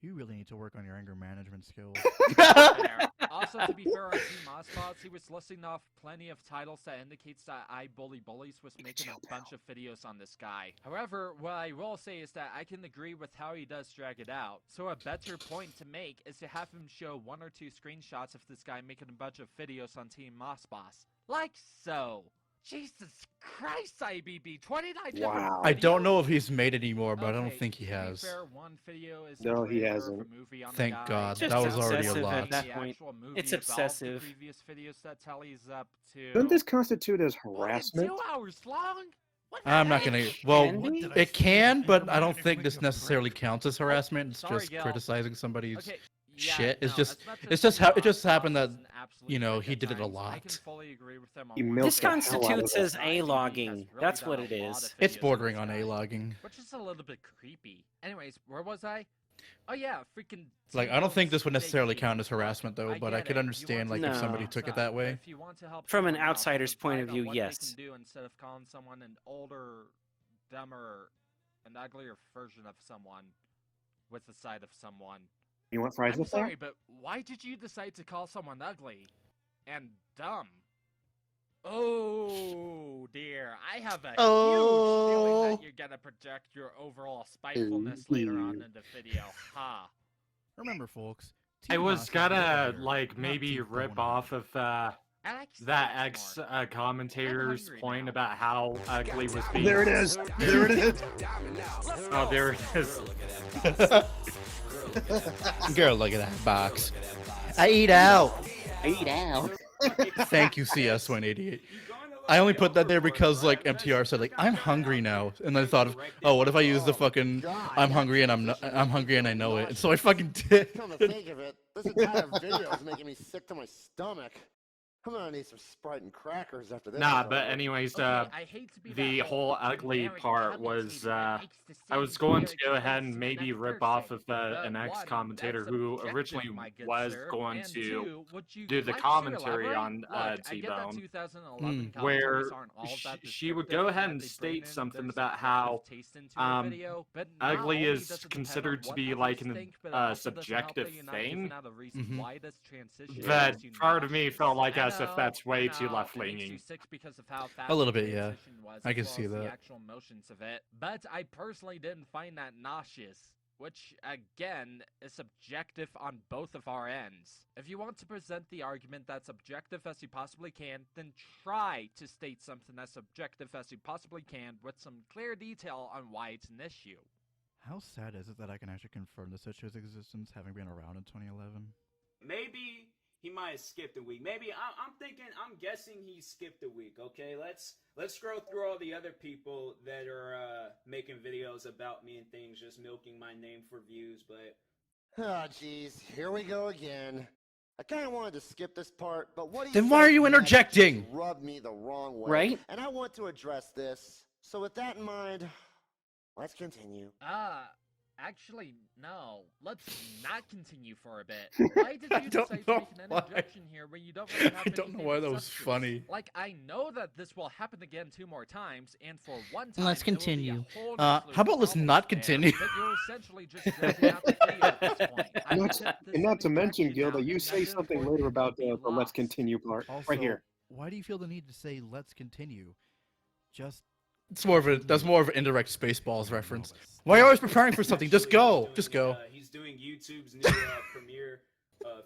You really need to work on your anger management skills. Fair. Also, to be fair on Team Mossbots, he was listing off plenty of titles that indicates that I Bully Bullies was making a bunch of videos on this guy. However, what I will say is that I can agree with how he does drag it out. So a better point to make is to have him show 1 or 2 screenshots of this guy making a bunch of videos on Team Mossbots. Like so. Jesus Christ, IBB, 29 Wow. I don't know if he's made any more, but I don't Okay, think he to be has. fair, one video is No, a he trailer of hasn't. a movie on the Thank guy. God. Just That was already a obsessive lot. at that The point. actual movie It's about the obsessive. previous videos that tallies up to Doesn't this constitute as more than harassment? 2 hours long. What the I'm not heck? gonna. Well, Can be? it can, but I don't Reminded think me this of necessarily prick. counts as harassment. It's Sorry, just Gil. criticizing somebody's Okay, yeah, shit. It's no, just, as much as it's just Team it just happened Mossbots that is an absolute you know prick he at did it a times. I lot. can fully agree with them on You one milked This the thing. hell out of constitutes it. as IBB has A-logging. really That's done what a it lot is. of It's videos bordering this on guy, A-logging. which is a little bit creepy. Anyways, where was I? Oh yeah, freaking. Like, I don't think this would T-Bone's necessarily fake count as Look, harassment though, but I get could it. You understand want like to if somebody No. took it up, that but way. if you want to help From an someone out, outsider's then point find of out view, what yes. they can do instead of calling someone an older, dumber, and uglier version of someone with the side of someone. You want fries I'm with sorry, that? but why did you decide to call someone ugly and dumb? Oh dear, I have a huge feeling that you're gonna project your overall spitefulness later on in the video. Ha. Remember, folks. I Team was Moss is gonna here, like not maybe Team rip Boner. off of I like that snacks ex more. commentator's I'm hungry point now. about how ugly was being. There it is. There it is. Oh, there it is. Girl, look at that box. I eat out. Eat out. Thank you, CS188. I only put that there because like MTR said like I'm hungry now, and I thought of, oh, what if I use the fucking I'm hungry and I'm hungry and I know it, and so I fucking did. Come to think of it, this entire video is making me sick to my stomach. I'm gonna need some Sprite and crackers after this. Nah, is but over. anyways, Okay, I hate to be the that whole old ugly generic part commentator was that likes to I was say going to generic go ahead things and to maybe another rip off person. of But an one, ex-commentator that's who objective, originally my good was sir. going And to two, would you do the like to commentary elaborate? on Look, I get that T-Bone, 2011 where commentaries aren't all that she would descriptive go ahead that and they state bring in something their about subjective how taste into a video, but not ugly only is does it depend on considered to what be others like an think, but it also doesn't help subjective that you're not thing. giving out a reason why this transition That makes you part of me nauseous. felt like I as if know, that's way too I know, left it makes you leaning. sick because of how fast A little the bit, yeah. transition was, I as can well see as the that. actual motions of it. But I personally didn't find that nauseous, which again is subjective on both of our ends. If you want to present the argument that's objective as you possibly can, then try to state something as objective as you possibly can with some clear detail on why it's an issue. How sad is it that I can actually confirm the show's existence, having been around in 2011? Maybe he might have skipped a week. Maybe I'm guessing he skipped a week. Okay, let's scroll through all the other people that are making videos about me and things, just milking my name for views. But Ah, jeez, here we go again. I kind of wanted to skip this part, but what he Then why said are you next interjecting? just rubbed me the wrong way. Right? And I want to address this. So with that in mind, let's continue. Actually, no. Let's not continue for a bit. Why did I you don't decide know to make an why. interjection here when you don't really have I don't know anything why of that was substance? funny. Like, I know that this will happen again 2 more times, and for one time, Let's it will be a continue. whole How new slew about of let's problems not there, continue? But you're essentially just dragging out the video at this point. I Not accept this and not to mention, interjection Gil, now, that you and say nothing something for later you about to be the let's lost. continue part. Also, Right here. why do you feel the need to say "let's continue"? Just It's more of a that's more of an indirect Spaceballs reference. Why are you always preparing for something? Just go. Just go. He's doing YouTube's new premiere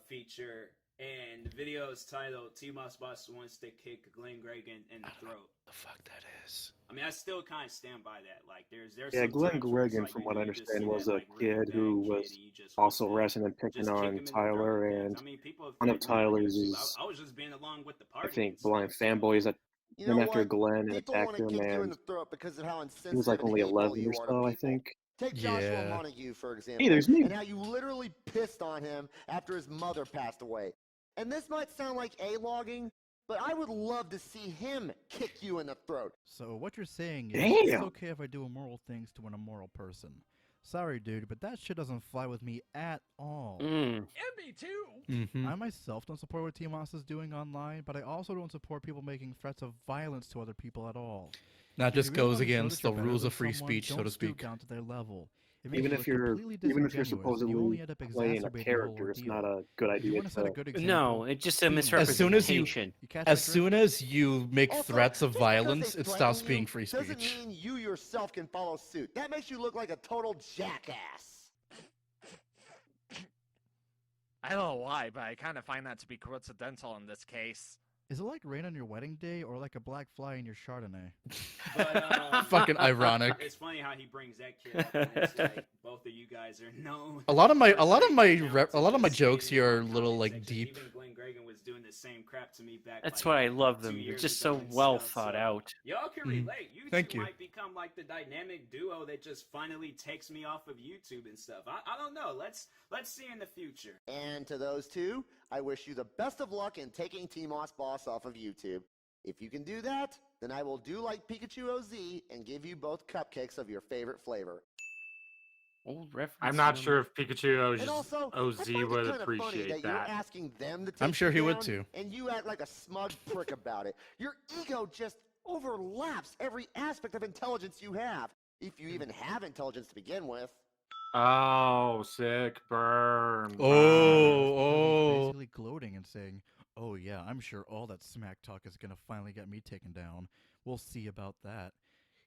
feature, and the video is titled "T-Moss Boss wants to kick Glenn Gregg in the throat." The fuck that is. I mean, I still kind of stand by that. Like, there's Yeah, some Glenn times where it's Gregan, like, from you what know, I you just understand, see was that, a like, really kid bad who kid, was and you just also want to wrestling and picking just kick him on in the throat Tyler, because, and I mean, people have one of threatened me on Tyler's YouTube. is, I was just being along with the I party. think, and stuff, blind so. fanboys that You know went after what? Glenn and People attacked want to him, kick you in and the throat because of how he was insensitive like and only hateful 11 you or are so, to I people. think. Take Joshua Yeah. Montague, for example, Hey, there's me. and how you literally pissed on him after his mother passed away. And this might sound like A-logging, but I would love to see him kick you in the throat. so what you're saying is it's Damn. okay if I do immoral things to an immoral person. Sorry, dude, but that shit doesn't fly with me at all. Mm. Me too! Mm-hmm. I myself don't support what T-Moss is doing online, but I also don't support people making threats of violence to other people at all. That If you just really goes wanna show that against you're the better rules than of free someone, speech, so don't to stoop speak. down to their level. It makes Even you if look you're completely even if you're disingenuous, and you only supposedly end up playing a exacerbating the whole character, it's ordeal. not a good If you idea want to set a to. good example, No, it's just a tweet more. As soon as you, misrepresentation. You catch as my drift? soon as you make Also, threats of just because they violence, it threaten stops you being free doesn't speech. mean you yourself can follow suit. That makes you look like a total jackass. I don't know why, but I kind of find that to be coincidental in this case. Is it like rain on your wedding day or like a black fly in your Chardonnay? But, Fucking ironic. It's funny how he brings that kid up, and it's like both of you guys are known. A lot of my for jokes stating here are a on little comment like sections. deep. Even Glenn Gregan was doing the same crap to me back. That's like, why I love 2 them. They're years just ago so and well stuff, thought so out. Y'all can Mhm. relate. You Thank two you. might become like the dynamic duo that just finally takes me off of YouTube and stuff. I don't know. Let's see in the future. And to those two, I wish you the best of luck in taking T-Moss Boss off of YouTube. If you can do that, then I will do like Pikachu OZ and give you both cupcakes of your favorite flavor. Old reference. I'm not sure if Pikachu And also, I OZ find it would kind of funny appreciate that you're that. asking them to take I'm sure you he would down, too. and you act like a smug prick about it. Your ego just overlaps every aspect of intelligence you have, if you even have intelligence to begin with. Oh, sick burn. Oh, Basically gloating and saying, "Oh yeah, I'm sure all that smack talk is gonna finally get me taken down. We'll see about that."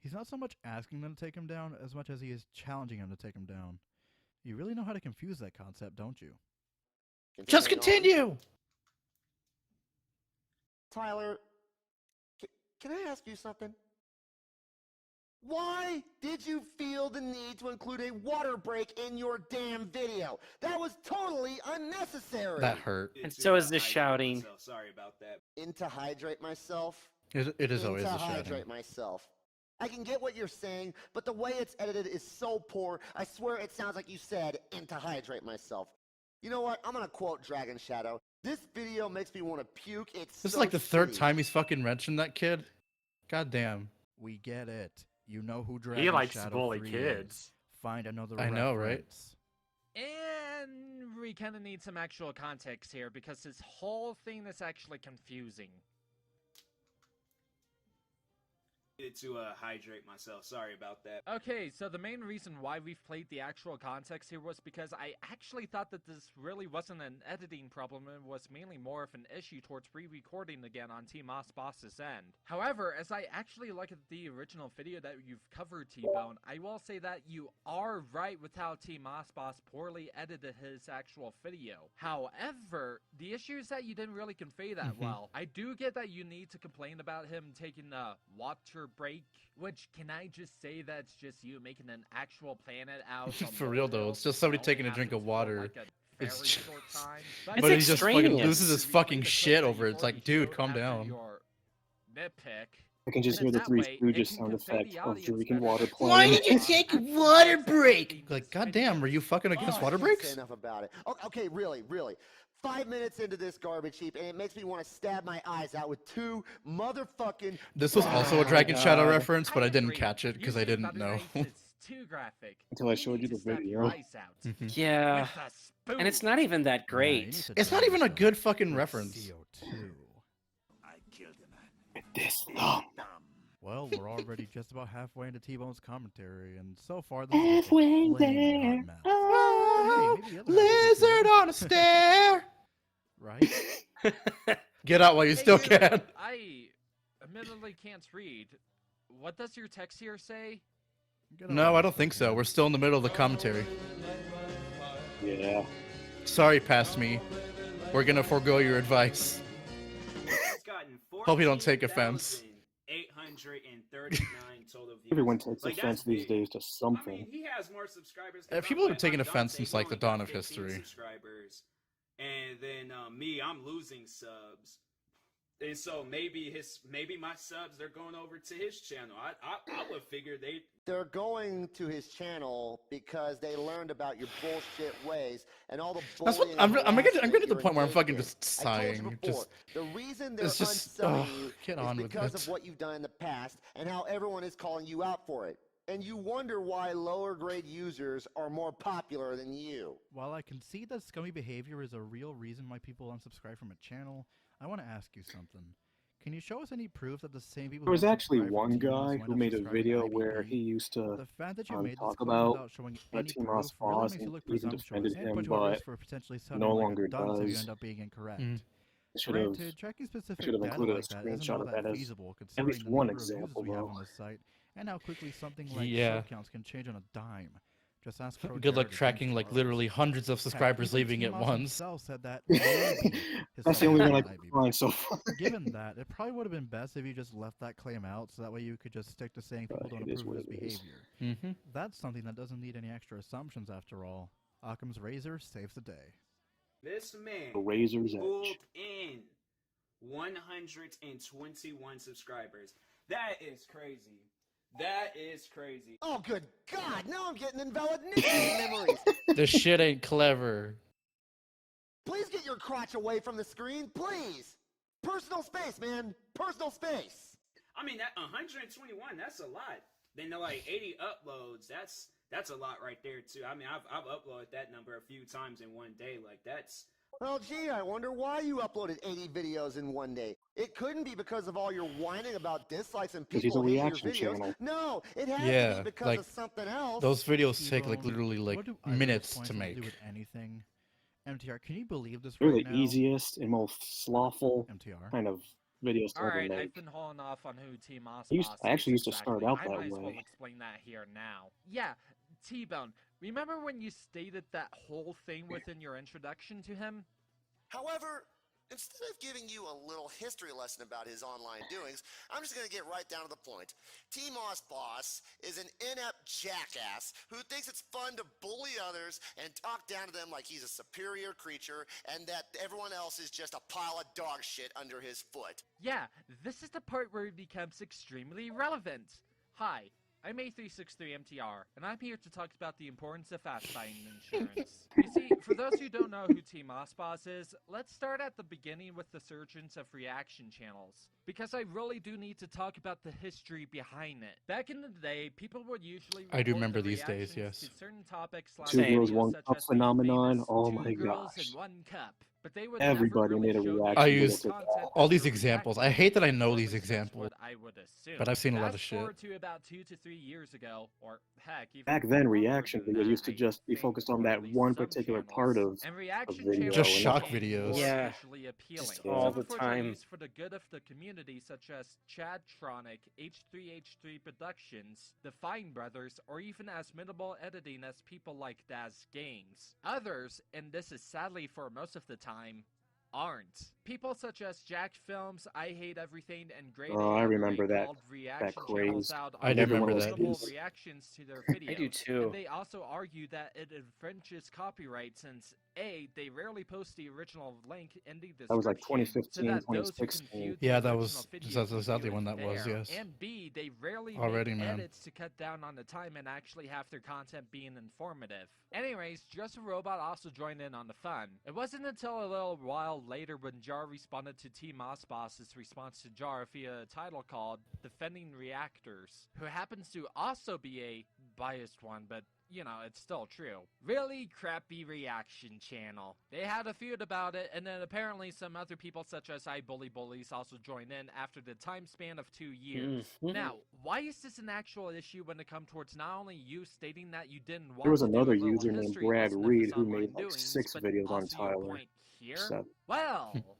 He's not so much asking them to take him down as much as he is challenging them to take him down. You really know how to confuse that concept, don't you? Just Continuing on. continue. Tyler, can I ask you something? Why did you feel the need to include a water break in your damn video? That was totally unnecessary. That hurt. And so is the shouting. Sorry about that. In to hydrate myself. It is always to the shouting. hydrate myself. I can get what you're saying, but the way it's edited is so poor, I swear it sounds like you said, "in to hydrate myself." You know what? I'm gonna quote Dragon Shadow. This video makes me want to puke. It's This is so like the third shitty. time he's fucking mentioned that kid. God damn. We get it. You know who Dragon He likes to Shadow bully 3 kids. is. Find another I know, right? reference. And we kind of need some actual context here because this whole thing is actually confusing. To hydrate myself. Sorry about that. Okay, so the main reason why we've played the actual context here was because I actually thought that this really wasn't an editing problem, it was mainly more of an issue towards re-recording again on T-Moss Boss's end. However, as I actually look at the original video that you've covered, T-Bone, I will say that you are right with how T-Moss Boss poorly edited his actual video. However, the issue is that you didn't really convey that well. I do get that you need to complain about him taking a water break, which, can I just say that's just you making an actual planet out For real though, it's just somebody taking a drink of water. It's very short time. but he just fucking extraneous. loses his fucking shit over it. It's like, dude, calm After down. your nitpick. I can just And hear the that Three way, it Stooges can sound convey effect the of audience drinking better. water playing. Why did you take a water break? Like, goddamn, are you fucking against water I can't breaks? say enough about it. Okay, really. 5 minutes into this garbage heap, and it makes me want to stab my eyes out with two motherfucking. This was also a Dragon Shadow reference, but I didn't catch it because I didn't know. It's too graphic. Until I showed you the video. Yeah. And it's not even that Yeah, you great. need to It's tell not even a yourself good fucking with reference. CO2. This thumb. Well, we're already just about halfway into T-Bone's commentary, and so far this is just a Halfway flaming hot there. mess. Oh, Hey, maybe the other half will be lizard good. on a stair. Right? Get out while you still can. I admittedly can't read. What does your text here say? Get No, over I don't it, think so. man. We're still in the middle of the commentary. Yeah. Sorry, past me. We're gonna forego your advice. Hope you don't take offense. 839 total views. Everyone takes Like, offense that's these big. days to I something. mean, he has more subscribers. 'cause People I'm have taken like, offense Dante, since he like the only dawn got of 15 history. subscribers. And then me, I'm losing subs. And so maybe my subs are going over to his channel. I would figure They're going to his channel because they learned about your bullshit ways and all the That's what bullying. I'm and getting to harassment the you're point where I'm engaged fucking in. just I told you sighing. before, Just the reason they're it's just unsubbing you get is on with because it. of what you've done in the past and how everyone is calling you out for it. And you wonder why lower grade users are more popular than you. While I can see that scummy behavior is a real reason why people unsubscribe from a channel, I want to ask you something. Can you show us any proof that the same people There was who actually subscribe for one TMOS guy wind who up made a subscribing to video where IBB? he used to The fact that you made this talk claim about without showing any T-Moss proof really boss, makes you and look even presumptuous defended and him, put you at but risk for potentially no sounding like longer a dunce if you does. end up being incorrect. Should have Granted, tracking specific should have data included like a that isn't screenshot all of that that as feasible at considering least the one number of users example, we have though. on this site and how quickly something like Yeah. sub counts can change on a dime. Just ask Pro Good luck Jared or James tracking like Charles. literally hundreds of Heck, subscribers even leaving at T-Moss once. himself said that maybe his That's the sub only was one I on could IBB. find so far. Given that, it probably would have been best if you just left that claim out, so that way you could just stick to saying people don't It is approve of what his it is. behavior. Mhm. That's something that doesn't need any extra assumptions after all. Occam's razor saves the day. This man The razor's pulled edge. in 121 subscribers. That is crazy. That is crazy. Oh, good God! Now I'm getting invalid nickname memories. This shit ain't clever. Please get your crotch away from the screen, please. Personal space, man. Personal space. I mean, that 121, that's a lot. Then the like 80 uploads, that's a lot right there too. I mean, I've uploaded that number a few times in one day. Like that's. Well, gee, I wonder why you uploaded 80 videos in one day. It couldn't be because of all your whining about dislikes and 'Cause he's a people hating your reaction videos. channel. No, it has to Yeah, be because like of something else. those videos take like T-Bone, literally like what do either of those minutes points to have do make. with anything? MTR, can you believe this They're right the now? easiest and most slothful MTR. kind of videos to ever Alright, I've make. been hauling off on who Team Moss I actually used to start out I that might as well way. explain that here now. Yeah, T-Bone, remember when you stated that whole thing within your introduction to him? However, instead of giving you a little history lesson about his online doings, I'm just going to get right down to the point. T-Moss Boss is an inept jackass who thinks it's fun to bully others and talk down to them like he's a superior creature and that everyone else is just a pile of dog shit under his foot. Yeah, this is the part where it becomes extremely relevant. Hi, I'm A363MTR, and I'm here to talk about the importance of fast buying insurance. You see, for those who don't know who Team Mossboss is, let's start at the beginning with the surgence of reaction channels. Because I really do need to talk about the history behind it. Back in the day, people would usually I do report remember their these days, reactions yes. to certain topics like Two girls, videos one such cup as the phenomenon. famous Oh two my girls gosh. and one cup. But they would Everybody never really made a show the reaction I video use to content that. all that these they're examples. I reacting hate that I to, know or at these least that's examples, what I would assume. but I've seen a lot of Fast shit. forward to about 2 to 3 years ago, or heck, even Back then, longer reaction than videos that, used to I just be think, focused on or at that least one some particular channels. part of And reaction video. Just channels shock became videos. more Yeah. visually appealing. Just Yeah. all Some the of which are time. used for the good of the community, such as Chadtronic, H3H3 Productions, the Fine Brothers, or even as minimal editing as people like Daz Games. Others, and this is sadly for most of the time, aren't. People such as Jack Films, I Hate Everything, and Great Oh, I A remember that called reaction craze. channels out I on do having remember that. minimal Yes. reactions to their videos. I do too. And they also argue that it infringes copyright since A, they rarely post the original link in the description. That was like so 2015, that those who 2016. confuse the Yeah, that original was video that's with exactly you when is that was. there. Yes. And B, they rarely Already, make man. edits to cut down on the time and actually have their content being informative. Anyways, Just a Robot also joined in on the fun. It wasn't until a little while later when Jar responded to Team Mossboss's response to Jar via a title called Defending Reactors, who happens to also be a biased one, but you know, it's still true. Really crappy reaction channel. They had a feud about it, and then apparently some other people such as I Bully Bullies also joined in after the time span of 2 years. Mhm. Now, why is this an actual issue when it comes towards not only you stating that you didn't want There was to do another a little user named history Brad lesson of Reed his who online made like doings, 6 but videos on also your Tyler. point here? 7. Well,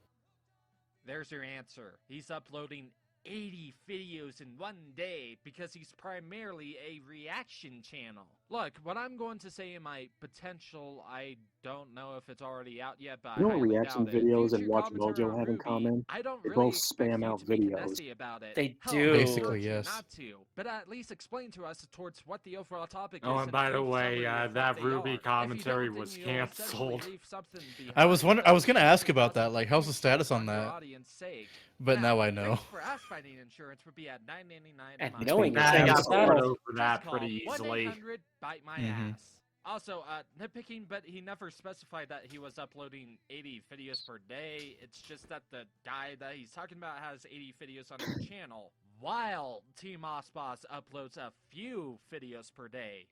there's your answer. He's uploading 80 videos in one day because he's primarily a reaction channel. Look, what I'm going to say in my potential, I don't know if it's already out yet, but You know I what highly reaction doubt it. videos Future and Watch commentary Mojo on have in Ruby, common? I don't They really both expect spam you out to be videos. messy about it. They Hell, do. I Basically, encourage you yes. not to, but at least explain to us towards what the overall topic Oh, is and by a the brief way, summary of that what they Ruby are. commentary If you don't, was then you'll essentially canceled. leave something I was behind I was that gonna you ask think about doesn't that. Like, how's the use status for on your that? audience sake. But now I the know. rate for ass fighting insurance would be at $9.99 a And month. knowing Nah, I it's got canceled. bored over Just that call pretty easily. 1-800-BITE MY Mhm. ass. Also, nitpicking, but he never specified that he was uploading 80 videos per day. It's just that the guy that he's talking about has 80 videos on his channel, while Team Mossboss uploads a few videos per day.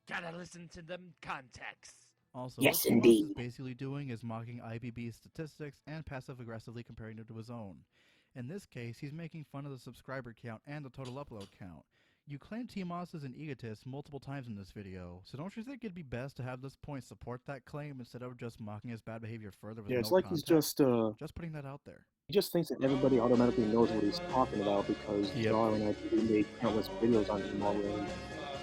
Gotta listen to them contexts. Also, Yes, what T-Moss indeed. is basically doing is mocking IBB's statistics and passive-aggressively comparing it to his own. In this case, he's making fun of the subscriber count and the total upload count. You claim T-Moss is an egotist multiple times in this video, so don't you think it'd be best to have this point support that claim instead of just mocking his bad behavior further with Yeah, it's no like he's context? just putting that out there. he just thinks that everybody automatically knows what he's talking about because Yep. Jar and I made countless videos on him already.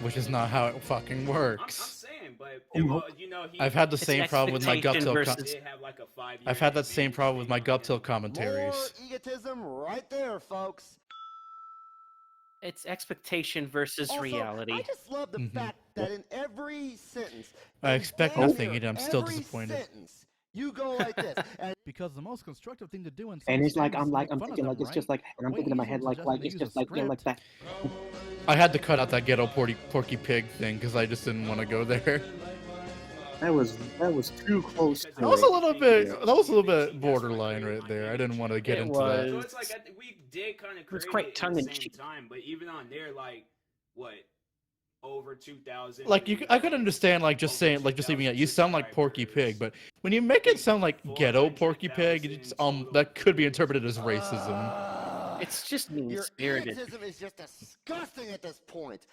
Which is not how it fucking I'm works. saying, but you know, I've had the It's same problem with my expectation Guptil. versus- did have like a 5-year I've had that advantage same problem with my thing on Guptil him. commentaries. More egotism right there, folks. It's expectation versus Also, reality. I just love the Mhm. fact that in every sentence, I in expect damn nothing, near and I'm still every disappointed. Sentence, you go like this, and Because the most constructive thing to do in And it's like is to make I'm fun of thinking them, like it's just right? like, and I'm Way thinking in my easier head to like suggest than to it's use a just like like script. that. I had to cut out that ghetto Porky Pig thing because I just didn't want to go there. That was too close to That was a it. little bit. That was a little bit borderline right there. I didn't want to get It into that. So it's like we did kind of was create quite it at the same tongue-in-cheek. time, but even on there, like what over 2,000. Like I could understand like just saying like just leaving it. You sound like Porky Pig, but when you make it sound like ghetto Porky Pig, it's, that could be interpreted as racism. It's just your mean-spirited. egotism is just disgusting at this point.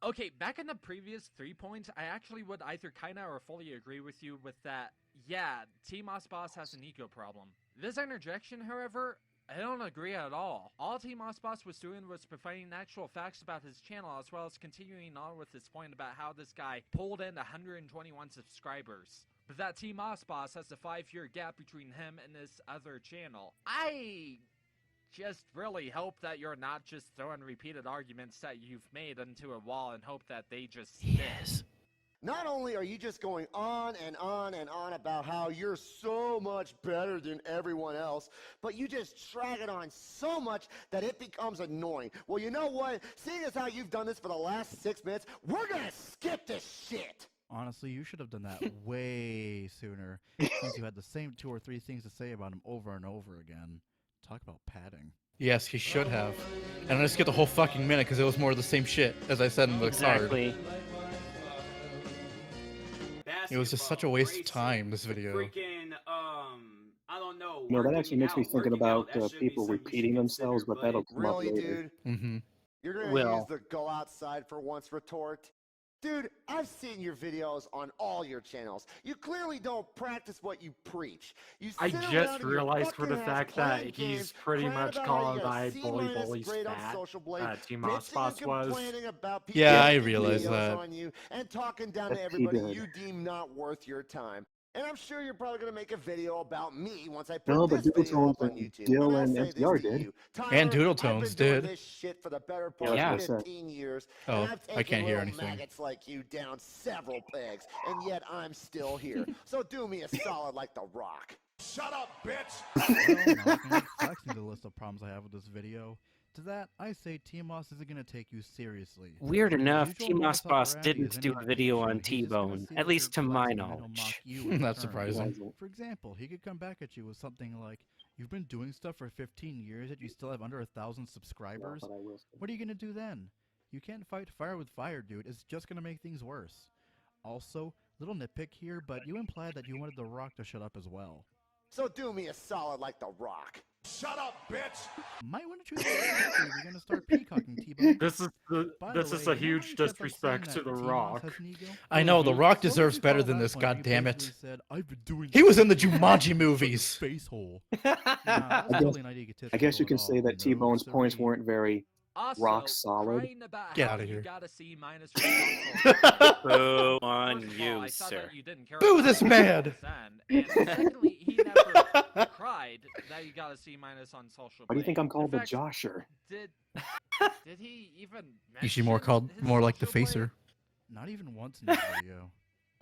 Okay, back in the previous 3 points, I actually would either kinda or fully agree with you with that. Yeah, T-Moss Boss has an ego problem. This interjection, however, I don't agree at all. All T-Moss Boss was doing was providing actual facts about his channel, as well as continuing on with his point about how this guy pulled in 121 subscribers. But that T-Moss Boss has a 5-year gap between him and this other channel. I just really hope that you're not just throwing repeated arguments that you've made into a wall and hope that they just stick. Yes. Not only are you just going on and on and on about how you're so much better than everyone else, but you just drag it on so much that it becomes annoying. Well, you know what? Seeing as how you've done this for the last 6 minutes, we're gonna skip this shit. Honestly, you should have done that way sooner, since you had the same 2 or 3 things to say about him over and over again. Talk about padding. Yes, he should have. And I skipped the whole fucking minute because it was more of the same shit as I said in the Exactly. card. It was just such a waste of time. This video. Freaking I don't know. No, that working actually makes me out, thinking working out, about that should be people something you should repeating themselves, consider, but that'll come up Really, later. dude? Mm-hmm. You're gonna Will. use the go outside for once retort? Dude, I've seen your videos on all your channels. You clearly don't practice what you preach. You I sit just around in your realized for the fucking ass fact that playing he's games, pretty crying much about how called you got a I C- bully grade on stat. Social Blade, T-Moss bitching Boss and was. complaining about people Yeah, I making realized videos that. on you and talking down to Yes, he everybody did. you deem not worth your time. And I'm sure you're probably gonna make a video about me once I put No, but this Doodle video up Tones on and YouTube. Dill I'll and say this MTR to did. you. Tyler, And Doodle I've Tones been doing did. this shit for the better part Yeah. of That's what I said. 15 years. Oh, and I've taken I can't hear little anything. maggots like you down several pegs, and yet I'm still here. So do me a solid like The Rock. Shut up, bitch! Well, now I can add flex into the list of problems I have with this video. To that, I say T-Moss isn't going to take you seriously. Weird His enough, usual T-Moss modus Boss operandi didn't is do any a video indication, on he's just gonna T-Bone, see at that least you're to my flexing and he'll mock knowledge. you in Not return. surprising. For example, he could come back at you with something like, "You've been doing stuff for 15 years, yet you still have under 1,000 subscribers? But I will say. What are you gonna do then? You can't fight fire with fire, dude. It's just gonna make things worse." Also, little nitpick here, but you implied that you wanted The Rock to shut up as well. So do me a solid like The Rock. Shut up, bitch! Might want to choose if you're gonna start peacocking T-Bone. This is By the this is way, a you know how huge you kept on saying disrespect to that The T-Moss Rock. has an ego? I know, The Rock So if deserves you better follow than that this, point, you goddammit. basically said, "I've been doing He was in the this for Jumanji years." movies. Space hole. Nah, that's totally not egotistical I guess you at can all, say that no, T-Bone's points siree. weren't very Also, rock solid. crying about Get how outta you here. got a C- for console. Boo on First of all, you, I saw sir. that you didn't care Boo about this it man! And secondly, he never cried that you got a C- on social. Why do you think Blade. I'm called In the fact, Josher? Did he even? You should more mention called his more like the social blade? Facer. Not even once in this video.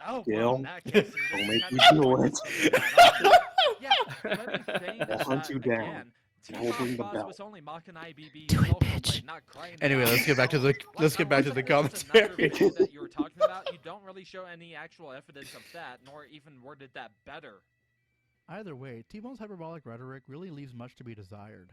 Oh, Gil, well, in that case, he don't was make kind me of do pointing it. something at all. Yeah, let me saying I'll this, hunt you down, again, and I will bring the T-Boss belt. was only mocking IBB Do it, social bitch. blade, not crying Anyway, about let's get back to the What? let's get back to Unless the it was another commentary. video that you were talking about, you don't really show any actual evidence of that, nor even worded that better. Either way, T-Bone's hyperbolic rhetoric really leaves much to be desired.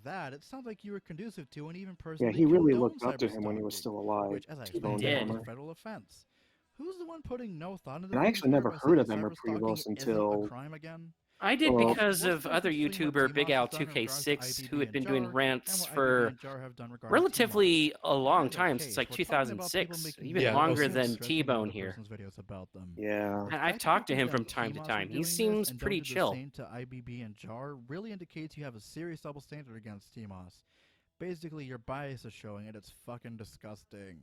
like that, it sounds like you were conducive to and even Yeah, personally he really condoned looked up to him when he was cyberstalking, still alive. which, as I T-Bone explained, did. is Hammer. a federal offense. Who's the one putting no thought into And I things actually here never by heard saying of Emma cyberstalking Prevost isn't a until crime again? I did Well, because We'll of discuss other between what YouTuber Team Big Oz Al has done in regards to 2K6 IBB who had and been doing Jar, rants and what for IBB and Jar have done regarding Team Oz. relatively a long Either time, case, since like we're talking about people 2006, making even Yeah, longer videos than addressing the T-Bone other here. person's videos about them. Yeah. The I've fact that talked to you him think from that time Team to Oz time. are He doing this seems and pretty don't do chill. the same to IBB and Jar really indicates you have a serious double standard against Team Oz. Basically, your bias is showing, and it's fucking disgusting.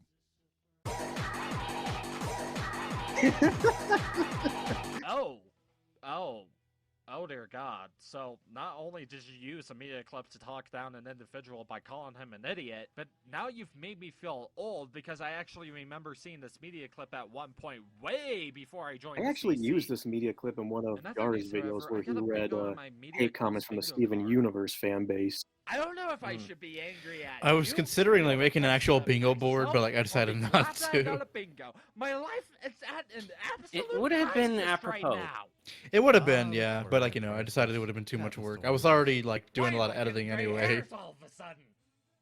Oh dear God. So, not only did you use a media clip to talk down an individual by calling him an idiot, but now you've made me feel old because I actually remember seeing this media clip at one point way before I joined I actually CC. used this media clip in one of Another Jar's news, however, videos where I he got a read bingo on my media hate clips comments from the bingo Steven card. Universe fan base. I don't know if I should be angry at I was you considering like or making an upset actual at bingo board, myself but like I or decided be not glad that I got to. a bingo. My life is at an absolute It would have been crisis right apropos. now. It would have been, Look yeah, for but like it, you know, I Francis. decided it would have been too Got much the work. I was stories. already like doing a Why lot am of I getting editing gray anyway. hairs all of a sudden?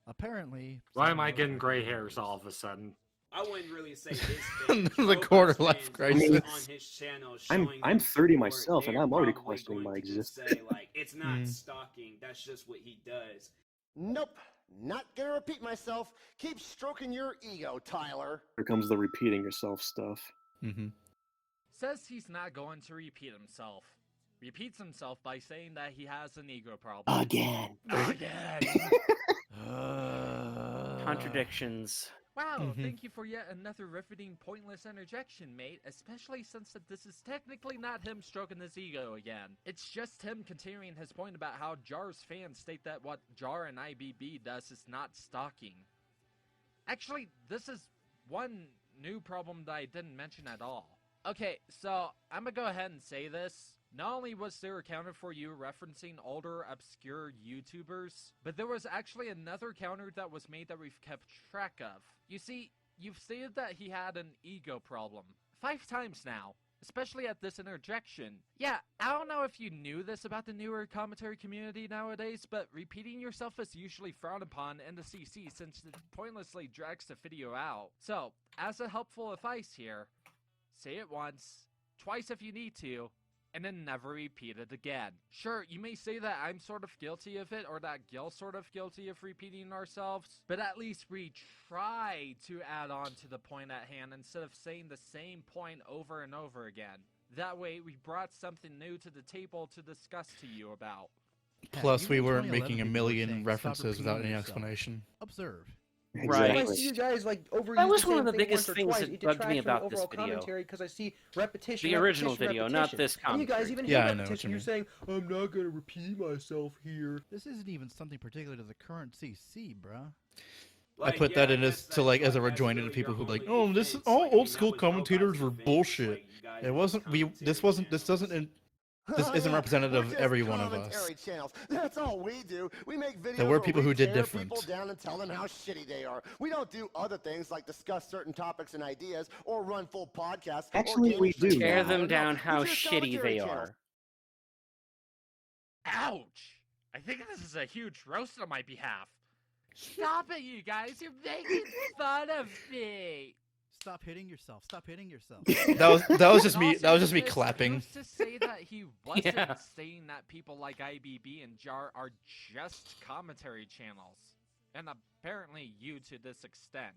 Apparently, Why am someone I knows getting what gray the hairs is. all of a sudden? I wouldn't really say this thing. The Roblox quarter life fans crisis. on his channel I'm showing I'm them 30 support, myself, and they're I'm already probably questioning going my to just existence. say like, it's not Mm. stalking. That's just what he does. Nope. Not gonna repeat myself. Keep stroking your ego, Tyler. Here comes the repeating yourself stuff. Mm-hmm. Says he's not going to repeat himself. Repeats himself by saying that he has an ego problem. Again. Again. Contradictions. Wow, Mhm. thank you for yet another riveting, pointless interjection, mate, especially since that this is technically not him stroking his ego again. It's just him continuing his point about how Jar's fans state that what Jar and IBB does is not stalking. Actually, this is one new problem that I didn't mention at all. Okay, so I'm gonna go ahead and say this. Not only was there a counter for you referencing older, obscure YouTubers, but there was actually another counter that was made that we've kept track of. You see, you've stated that he had an ego problem 5 times now, especially at this interjection. Yeah, I don't know if you knew this about the newer commentary community nowadays, but repeating yourself is usually frowned upon in the CC since it pointlessly drags the video out. So, as a helpful advice here, say it once, twice if you need to, and then never repeat it again. Sure, you may say that I'm sort of guilty of it, or that Gil's sort of guilty of repeating ourselves, but at least we try to add on to the point at hand instead of saying the same point over and over again. That way, we brought something new to the table to discuss to you about. Plus, we even in weren't 2011 making a people were million saying, "Stop references without repeating any yourself." explanation. Observe. Right. When I see you guys like overuse That was the one same of the thing biggest once or things twice, that it bugged me detracts from about this overall video. commentary because I see repetition. The original repetition, video, repetition. not this And you guys commentary. even Yeah, hear I know what repetition. you You're saying, "I'm not gonna repeat myself here." This isn't even something particular to the current CC, bruh. I put that in as to like as a rejoinder to people who like, oh, this is all old school commentators were bullshit. It wasn't. This wasn't. This doesn't. This isn't representative We're of just every one of us. commentary channels. That's all we do. We make videos There were where people we who did tear different. people down and tell them how shitty they are. We don't do other things like discuss certain topics and ideas or run full podcasts. Actually, or we game streams. do. Tear I them don't know. down We how just shitty commentary they channels. are. Ouch! I think this is a huge roast on my behalf. Stop it, you guys! You're making fun of me! Stop hitting yourself. Stop hitting yourself. That was just And me. also That was just me this clapping. Who's to say that he wasn't Yeah. saying that people like IBB and Jar are just commentary channels? And apparently you to this extent.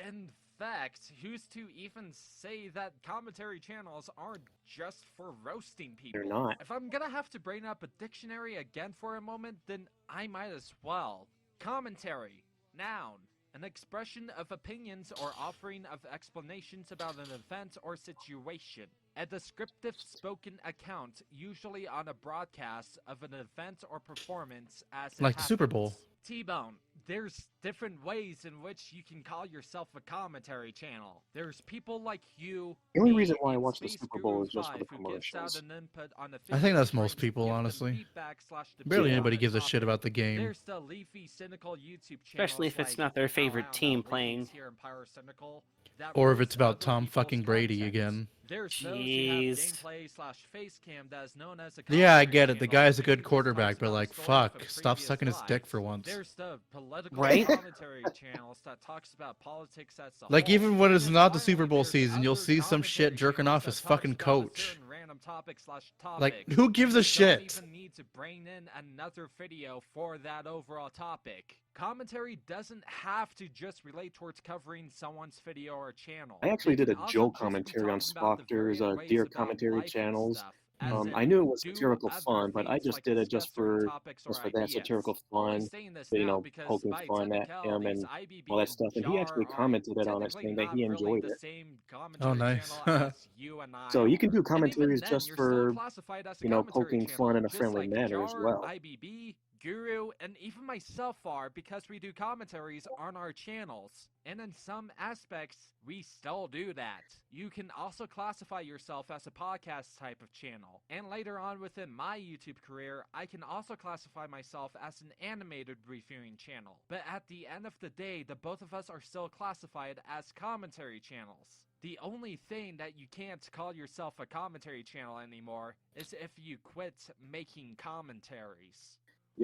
In fact, who's to even say that commentary channels aren't just for roasting people? They're not. If I'm gonna have to bring up a dictionary again for a moment, then I might as well. Commentary. Noun. An expression of opinions or offering of explanations about an event or situation. A descriptive spoken account, usually on a broadcast of an event or performance as it Like the Super happens. Bowl. T-Bone, there's different ways in which you can call yourself a commentary channel. There's people like you. The only me, reason why I and watch the Space Super Bowl Guru is just for the 5 who gives out commercials. an input on I think that's official most strings, people, give them honestly. feedback/debate Barely on anybody a gives a shit topic. about the game. There's the leafy, cynical YouTube Especially if channels it's like not their favorite Around team Out playing. Ladies Here in Pyrocynical that Or if roast it's about other Tom people's fucking Brady content. again. There's those who have Jeez. gameplay/face cam that is known as a Yeah, I commentary get it. The channel guy's a that good mainly quarterback, talks but about like, stories fuck, from stop previous sucking his dick lives. for once. There's the political Right? commentary channels that talks about politics as a Like, whole. even when And it's then not the finally, Super Bowl there's season, you'll other see some shit commentary jerking channels off that his talks fucking about a coach. certain random topic Like, topic. who gives a You shit? don't even need to bring in another video for that overall topic. Commentary doesn't have to just relate towards covering someone's video or channel. I actually It did can a also Joe just be commentary on talking about the Spoctor's variant ways Deer about commentary life and channels. stuff, as in I knew it was do satirical other fun, but I things just like did it discuss just certain for topics or that ideas. satirical Only fun, saying this you now know, because poking by fun at him, technicalities, and IBB all that and stuff. And he Jar actually are commented it on it, technically saying that not he really enjoyed the it. same Oh, commentary nice. channel as you and I So you can are. do And even commentaries then, just you're still for, classified as a you know, commentary poking channel, fun in a just friendly like manner as Jar, well. IBB, Guru, and even myself are, because we do commentaries on our channels. And in some aspects, we still do that. You can also classify yourself as a podcast type of channel. And later on within my YouTube career, I can also classify myself as an animated reviewing channel. But at the end of the day, the both of us are still classified as commentary channels. The only thing that you can't call yourself a commentary channel anymore is if you quit making commentaries.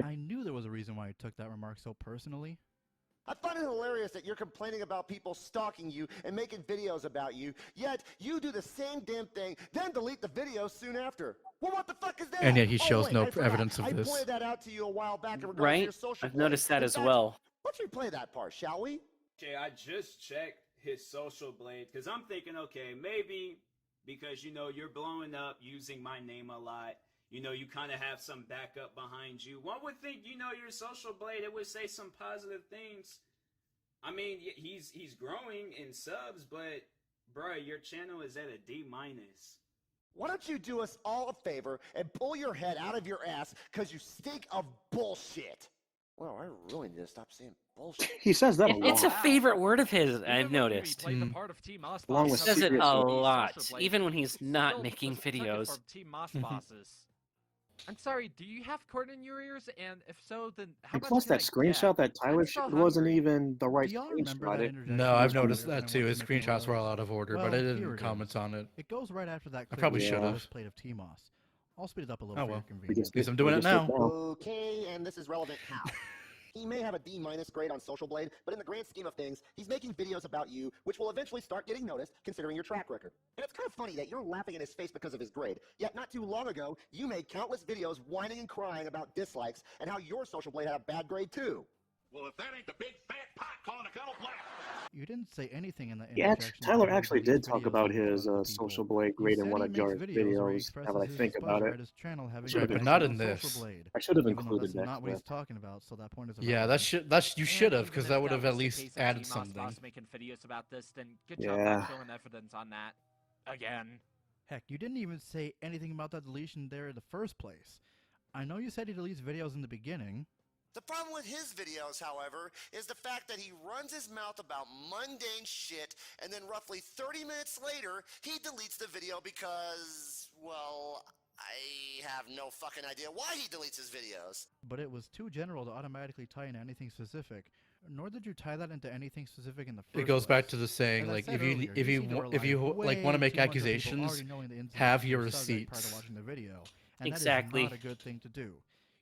I knew there was a reason why you took that remark so personally. I find it hilarious that you're complaining about people stalking you and making videos about you, yet you do the same damn thing, then delete the video soon after. Well, what the fuck is that? And yet he Oh, shows wait, no I forgot. evidence of I this. pointed that out to you a while back in regards to Right? your social I've blade. noticed that In as fact, well. Let's replay that part, shall we? Okay, I just checked his social blade because I'm thinking, okay, maybe because you know you're blowing up using my name a lot. You know, you kind of have some backup behind you. One would think, you know, your social blade, it would say some positive things. I mean, he's growing in subs, but bruh, your channel is at a D-. Why don't you do us all a favor and pull your head out of your ass because you stink of bullshit? Well, I really need to stop saying bullshit. He says that a lot. It's a favorite word of his, I've noticed. Played the part of Team Moss Along He with Boss, says it serious a ones. lot, Social Blade, even when he's not still making took it videos. from Team Moss Bosses. I'm sorry, do you have cord in your ears? And if so, then how And much plus can that I screenshot get? that Tyler I'm so showed wasn't hungry. even the right Do y'all remember screenshot. that It interjection? No, I I've was noticed earlier that when I too. went His to make an screenshots were order? all out of order, Well, but I here didn't it comment is. on it. It goes right after that I clip. probably of should the have. first plate of T-Moss. I'll speed it up a little Oh for your well. convenience. At least I'm doing it now. Okay, and this is relevant how? He may have a D- grade on Social Blade, but in the grand scheme of things, he's making videos about you, which will eventually start getting noticed, considering your track record. And it's kind of funny that you're laughing in his face because of his grade, yet not too long ago, you made countless videos whining and crying about dislikes and how your Social Blade had a bad grade too. Well, if that ain't the big fat pot calling the kettle black. You didn't say anything in that Yeah, interjection. Tyler about actually deleting did talk videos about and his other people. social blade He grade in said one he of makes Jar's videos where he videos. Now expresses that I his think about displeasure it, at his channel having should have Right, but videos not on in Social this. Blade, I should have even though included that's that not what he's clip. talking about, so that point is Yeah, irrelevant. you And should have, even because if that would have was at the least case of added Team Moss something. Boss making videos about this, then good job Yeah. on showing evidence on that. Again. Heck, you didn't even say anything about that deletion there in the first place. I know you said he deletes videos in the beginning. The problem with his videos, however, is the fact that he runs his mouth about mundane shit, and then roughly 30 minutes later, he deletes the video because, well, I have no fucking idea why he deletes his videos. But it was too general to automatically tie into anything specific. Nor did you tie that into anything specific in the first It goes back place. to the saying, As I like, said if you earlier, if you you seem to wa- if rely you like want to way make too much on people accusations, already knowing the ins and have outs of your your subject prior to receipts. watching the video. And Exactly. that is not a good thing to do.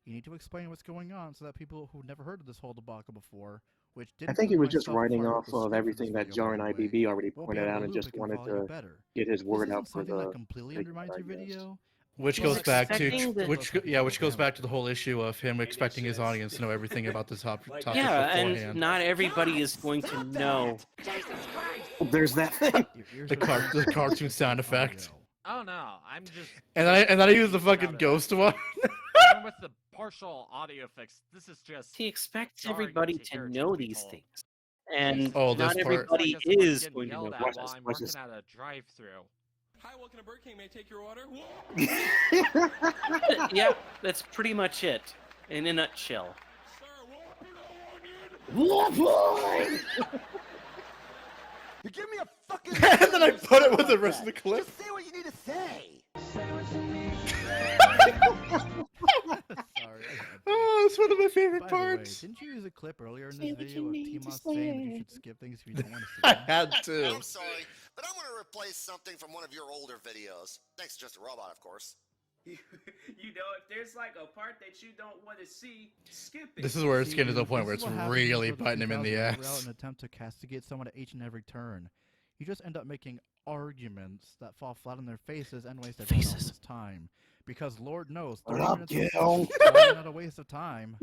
You need to explain what's going on so that people who never heard of this whole debacle before, which didn't I think he include was just myself writing prior off with the of script for everything this that video, Jar by and the way, IBB already won't be pointed able out to and loop just it and wanted follow you to better. get his This word isn't out for something the that completely big undermines your crowd, I guess. video. Which It's goes like back to expecting the- which goes back to the whole issue of him expecting his audience to know everything about this topic Yeah, beforehand. and not everybody is going to know. There's that thing. The cartoon sound effect. Oh no, I'm just. And then I use the fucking ghost one. Even with the partial audio fix, this is just. He expects jarring everybody to hear, to know truth be these told. things. And Oh, this not part. everybody It's like is getting going to yelled know at these while things. I'm working at a drive-through. Hi, welcome to Burger King. May I take your order? Yeah, that's pretty much it, in a nutshell. You give me a fucking. And then I put it with the rest of the clip. Just say what you need to say. Sorry. Oh, it's one of my favorite By the way, parts. didn't you use a clip earlier in Say this what video you of need to T-Moss saying that you say. should skip things if you don't want to see I them? had to. I'm sorry, but I'm going to replace something from one of your older videos. Thanks to Just a Robot, of course. You know, if there's like a part that you don't want to see, skip it. This is where it's getting to the point where This it's is what happens really when you biting him in the 2000 route ass. an attempt to castigate someone at each and every turn. You just end up making arguments that fall flat on their faces and waste everyone else's time. Because Lord knows, 30 What up, minutes Gil? is probably not a waste of time.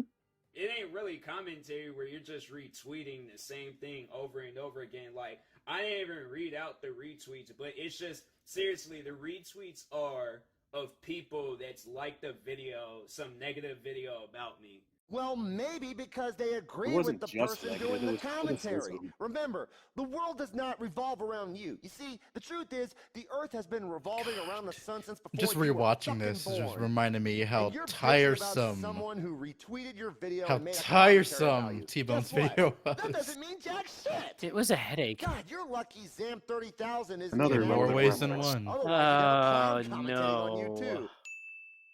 It ain't really commentary where you're just retweeting the same thing over and over again. Like, I didn't even read out the retweets, but it's just, seriously, the retweets are of people that's liked the video, some negative video about me. Well, maybe because they agree It wasn't with the just person negative, doing it the was commentary. criticism. Remember, the world does not revolve around you. You see, the truth is, the Earth has been revolving around the sun since before Just you were rewatching fucking this is just born. reminding me how And you're bitching about tiresome, someone who retweeted your video how and made a commentary about tiresome you. T-Bone's Guess what? video That was. doesn't mean jack shit. It was a headache. God, you're lucky Zam 30,000 isn't Another even more active ways than anymore. one. Otherwise, you'd have a clown commentating on you no. too.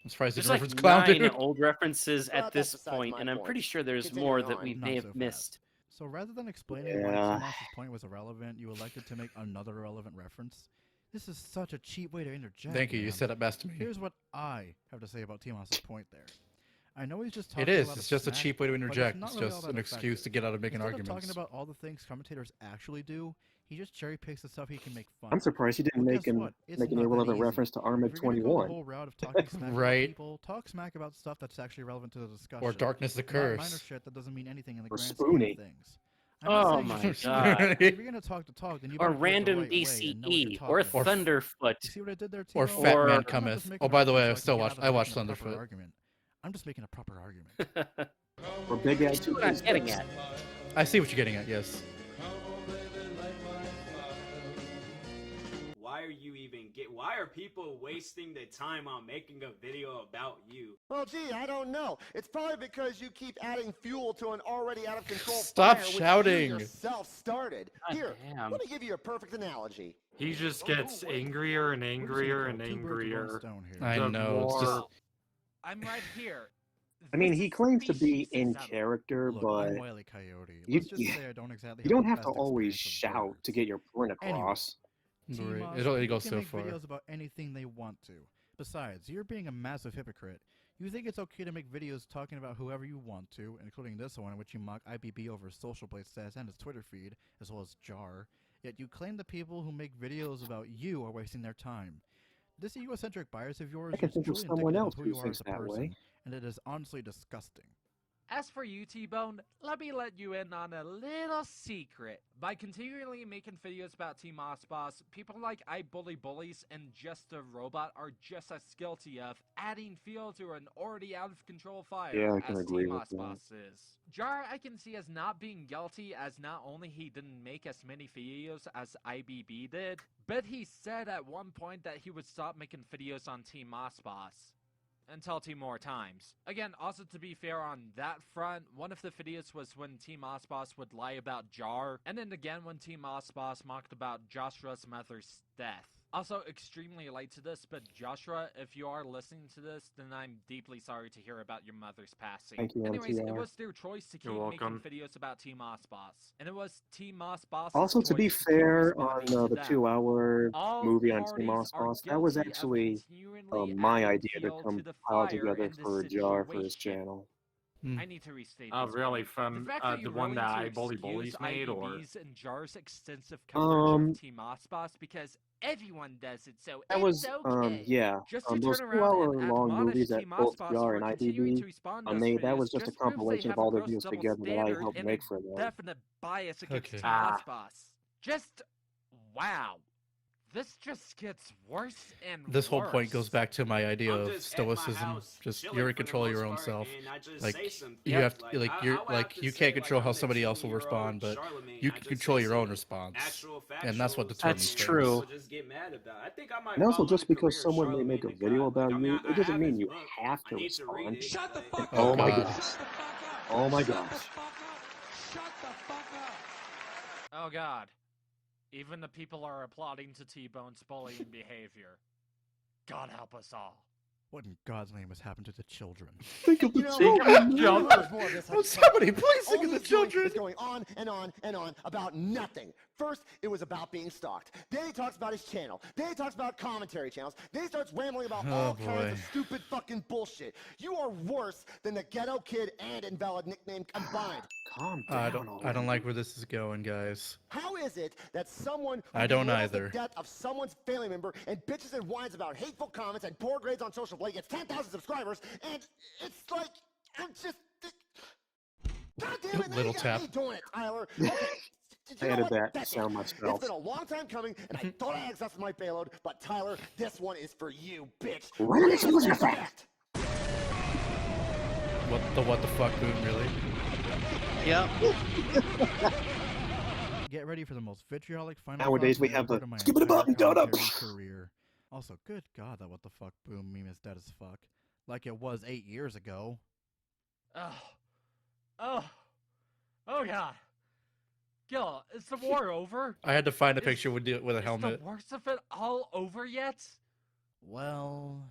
I'm surprised There's you like reference Clown 9 Dude. old references Well, at that's this besides point, my and I'm point. pretty sure there's Continuing more that on. we Not may so have fast. missed. So rather than explaining why Yeah. Tomas's point was irrelevant, you elected to make another irrelevant reference. This is such a cheap way to interject. Thank you. You man. said it best to me. Here's what I have to say about Tomas's point there. I know he's just talking It is. lot It's of just a smack, cheap way to but interject. not It's really just all an that excuse effective. to get out of making Instead arguments. of talking about all the things commentators actually do, he just cherry picks the stuff he can make fun I'm of. surprised he didn't Well, make guess an what? It's make an not that irrelevant easy. reference to Armored If you're gonna go the 21. whole route of talking smack about Right. people, talk smack about stuff that's actually relevant to the discussion. Or Darkness the Not minor Curse. shit that doesn't mean anything in the Or grand Spoonie. scheme of things. I'm not Oh saying my you should. god. If you're gonna talk the talk, then you Or better do it the random right way and know what you're DCE, talking or about. Thunderfoot. You see what I did there, Or T-Bone? Fat Or- Man I'm not just Cometh. making Oh, an by the way, I argument so still can get watch. out of I watched making a proper Thunderfoot. argument. I'm just making a proper argument. Or Big Ass That's what I'm getting 2K6. at. I see what you're getting at. Yes. Why are people wasting the time on making a video about you? Well, gee, I don't know. It's probably because you keep adding fuel to an already out of control Stop fire, shouting. which you yourself started. God Here, damn. let me give you a perfect analogy. He just gets angrier and angrier and angrier. I the know. It's more- just I'm right here. I mean, This he is claims to be in speciesism. character, Look, but I'm Wile E. Coyote. you, Let's just you, say I don't exactly you don't the have to best always experience with shout words. to get your point Anyway, across. T-Moss, it only people goes can so make far. videos about anything they want to. Besides, you're being a massive hypocrite. You think it's okay to make videos talking about whoever you want to, including this one in which you mock IBB over his social blade status and his Twitter feed, as well as Jar, yet you claim the people who make videos about you are wasting their time. This egocentric bias of yours I can is think of truly someone indicative else of who who you are thinks as a that person, way. and it is honestly disgusting. As for you, T-Bone, let me let you in on a little secret. By continually making videos about Team Boss, people like I Bully Bullies and Just a Robot are just as guilty of adding fuel to an already out of control fire Yeah, I can as agree Team with that. Boss is. Jar I can see as not being guilty, as not only he didn't make as many videos as IBB did, but he said at one point that he would stop making videos on Team Boss. Until 2 more times. Again, also to be fair on that front, one of the videos was when Team Boss would lie about Jar, and then again when Team Boss mocked about Joshua's mother's death. Also, extremely late to this, but Joshua, if you are listening to this, then I'm deeply sorry to hear about your mother's passing. Thank you, Anyways, it MTR. was their choice to keep You're making welcome. videos about Team Boss, and it was Team Boss. Also, to be choice keep fair, on responding to the them. 2-hour All movie on Team parties are Boss, that was guilty of actually continually my adding idea to fuel compile the fire together in this for Jar for his situation. channel. I need to restate Oh, this really? point. From the fact that the you're one willing that to I Bully excuse Bullies made, or IBB's and Jar's extensive coverage Um, of Team Boss because everyone does it, so That it's was, okay. yeah. Just to Those turn around and 2-hour long admonish movies that Team both Boss Jar for and continuing to IBB respond to those made, that videos was just a just proves they compilation of have a all their gross videos double together that I standard helped and make a for them. definite bias against Okay. Team Boss. Just wow. This just gets worse and this whole point worse. goes back to my idea I'm of just at my stoicism. house, Just chilling you're in for the control of your most own part, self. and I just Like say some you things. have to, like I you're would like have to you say, can't control I'm how the somebody else will 20-year-old respond, but Charlemagne. you I can just control say your own some response, actual and that's what factuals, determines That's things. true. People just get mad about it. I think I might And also, follow just the because career of someone may make a Charlemagne the video God. about Like, I mean, you, I it doesn't have mean his you book. have I to need to read respond. it. Shut the but- fuck Oh up! God. Shut the fuck up! Oh my Shut the gosh. fuck up! Shut the fuck up! Oh God. Even the people are applauding to T-Bone's bullying behavior. God help us all. What in God's name has happened to the children? Think of the You know, children. there's more of this. Oh, somebody, please All think of the he's doing children. is going on and on and on about nothing. First, it was about being stalked. Then he talks about his channel. Then he talks about commentary channels. Then he starts rambling about all kinds of stupid fucking bullshit. You are worse than the Ghetto Kid and Invalid Nickname combined. Calm I down. don't like where this is going, guys. How is it that someone who I don't bewails either. the death of someone's family member and bitches and whines about hateful comments and poor grades on social media gets 10,000 subscribers, and it's like, I'm just... God damn it, now Little you got tap. me doing it, Tyler. Okay. I You know added what? that That's sound it. myself. It's been a long time coming, and I thought I exhausted my payload, but Tyler, this one is for you, bitch. What the fuck, Boom, really? Yep. Get ready for the most vitriolic final Nowadays thoughts we I've have ever the heard in my skip it entire up and down up. commentary career. Also, good God, that what the fuck Boom meme is dead as fuck. Like it was 8 years ago. Oh God. Gil, is the war over? I had to find a picture with a helmet. Is the worst of it all over yet? Well...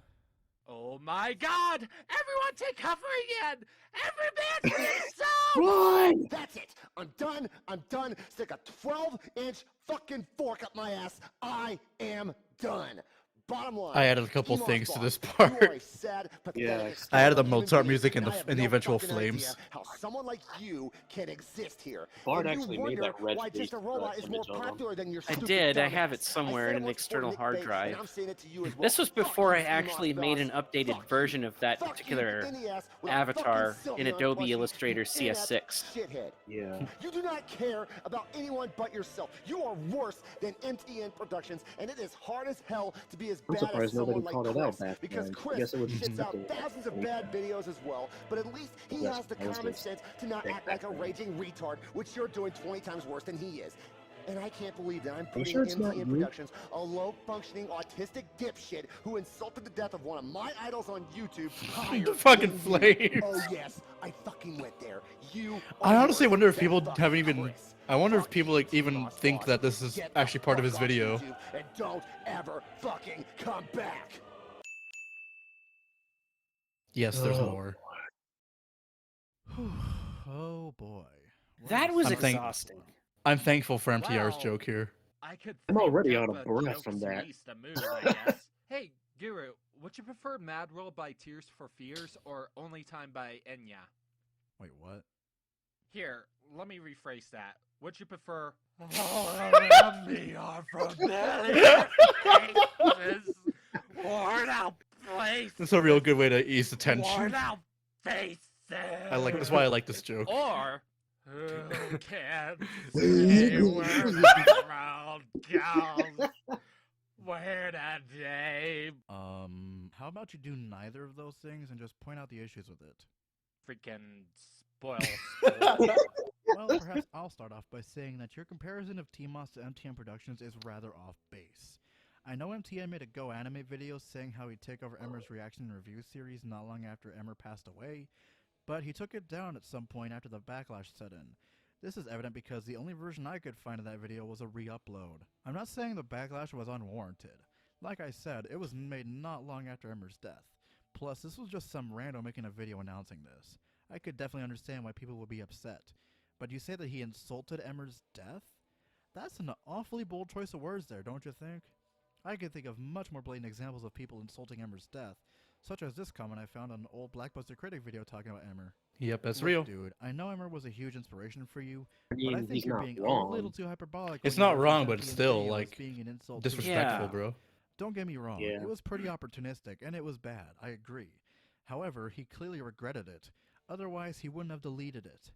Oh my God! Everyone take cover again! Every man for himself! Run! That's it. I'm done. Stick a 12-inch fucking fork up my ass. I am done. Bottom line. I added a couple Emos things to boss, this you are part. a sad, pathetic, Yeah. I added the human Mozart being, music and and I have the no eventual fucking flames. idea how someone like you can exist here. Bard And you actually made wonder that red why face, just a robot is more image of him. popular than your I stupid did. I dumbass. have it somewhere I said in it an once before external Nick hard Bates, drive. and I'm saying it to you as well. This was Fuck before you, I actually Emos made an boss. updated Fuck version you. of that Fuck you particular in the ass with a avatar fucking in Sylveon Adobe plushie, you Illustrator inept CS6. shithead. Yeah. You do not care about anyone but yourself. You are worse than MTN Productions, and it is hard as hell to be as I'm bad as surprised nobody someone like called it out Chris, back because then. I Chris guess it was shits out acceptable. thousands of bad videos as well, but at least he Yes, has the that was common his sense to not act like a raging retard, which you're doing 20 times worse than he is. And I can't believe that I'm putting sure it's not MTN you? Productions, a low-functioning autistic dipshit who insulted the death of one of my idols on YouTube, higher The fucking than you. flames. Oh yes, I fucking went there. You I are honestly worse wonder if than people fucking haven't even. Chris. I wonder if Fuck people you, like even T-Moss think boss. that this is Get the actually part of his fuck off video. YouTube and don't ever fucking come back. Yes, there's more. Oh boy. That was I'm thank- exhausting. I'm thankful for MTR's Wow. joke here. I could I'm think already up out of a breath jokes from that. waste a mood, I guess. Hey, Guru, would you prefer Mad World by Tears for Fears or Only Time by Enya? Wait, what? Here, let me rephrase that. Would you prefer All Around Me Are Familiar Faces, Worn Out Places, That's a real good way to ease the tension. Worn Out Faces, That's why I like this joke. or Who Can Say Where the World Goes? Where the day How about you do neither of those things and just point out the issues with it? freaking spoil. Well, perhaps I'll start off by saying that your comparison of T-Moss to MTN Productions is rather off base. I know MTN made a Go Anime video saying how he'd take over Emmer's reaction and review series not long after Emmer passed away, but he took it down at some point after the backlash set in. This is evident because the only version I could find of that video was a re-upload. I'm not saying the backlash was unwarranted. Like I said, it was made not long after Emmer's death. Plus, this was just some rando making a video announcing this. I could definitely understand why people would be upset. But you say that he insulted Emmer's death? That's an awfully bold choice of words there, don't you think? I can think of much more blatant examples of people insulting Emmer's death, such as this comment I found on an old Blackbuster Critic video talking about Emmer. Yep, that's Look, real. dude, I know Emmer was a huge inspiration for you, I mean, but I think he's you're not being wrong. a little too hyperbolic. It's when you not wrong, reference but it's MTN's still, video as like, being an insult disrespectful, to bro. Don't get me wrong, Yeah. it was pretty opportunistic, and it was bad, I agree. However, he clearly regretted it. Otherwise, he wouldn't have deleted it.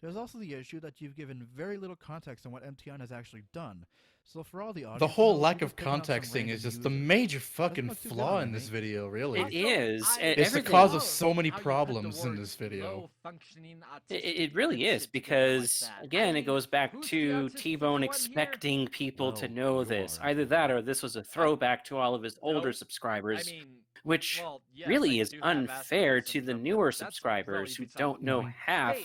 There's also the issue that you've given very little context on what MTN has actually done. So for all the audience, The whole knows, lack you're of just picking on some context thing random is just the user. major fucking much you flaw got, in this mate. video, really. It is. It's the everything- cause of so many How you put the problems in word this video. low-functioning It autistic really is dipshit together like because that. again, I it goes back who's the to autistic T-Bone one here? expecting people to Well, know you this. are. Either that, or this was a throwback to all of his older Nope. subscribers, I mean, which well, yes, really I is do have unfair Asperger's to the syndrome, newer but that's subscribers really who beside don't the know point. half Hey,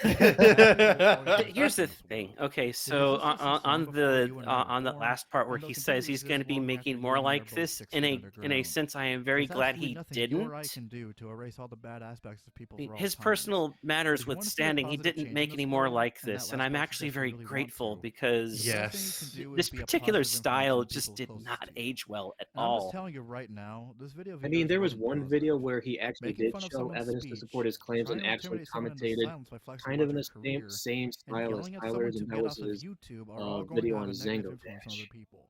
Here's the thing. Okay, so on the last part where he says he's going to be making more like this, in a sense, I am very glad he didn't. You or I can do to erase all the bad aspects of people's raw His comments. personal matters If you wanna see a witstanding, he positive didn't change make in any this more world, like and that this, and last I'm box actually is very really want grateful to. because Yes. this particular style just did not age well at And I'm just all. telling you right now, this video. I mean, there was one video where he actually Making did fun of show someone's evidence to speech, support his claims trying and to actually intimidate someone into commentated silence by flexing kind of in about the their career, same and style as yelling at someone Tyler's, to and that get was off of his YouTube are all going to video have on a negative Zango influence on Dash. other people.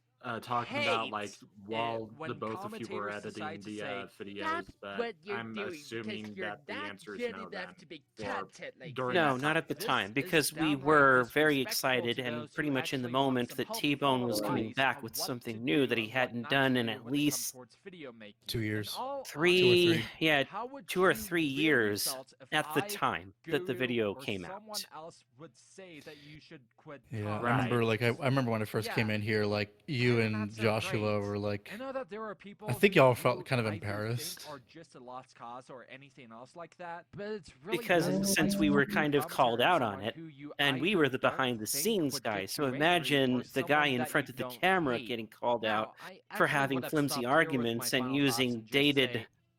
talking Hey, about like while when the both of you were commentators editing decide to the say, videos, "That's but what you're I'm doing assuming because you're that the not answer is good no enough then. to be Or content like during No, that not time. at the This time, is because we downright were very disrespectful excited to and those pretty who much in the actually want moment some that help T-Bone and was coming advice back on with what something to new do that he and what hadn't not done to in do at when it comes least towards video making. 2 years. In all 3, honesty, yeah, how would 2 or you 3 rate years yourselves if at the I, time that the Guru, video or came someone out. else would say that you should quit Yeah, commenting? I remember like I remember when I first Yeah. came in here, like you Maybe and not so Joshua great. were like, I know that there are people I think y'all felt who kind of either embarrassed. think are just a lost cause or anything else like that, but it's really Because difficult since to we were do kind of called commentary on out on someone it, who you and we either were the don't behind the think scenes would guy, get so you angry, imagine or the guy someone in that front you of the don't camera hate. getting called out Now, I for actually having would have flimsy stopped here with arguments my and final thoughts using and just dated say,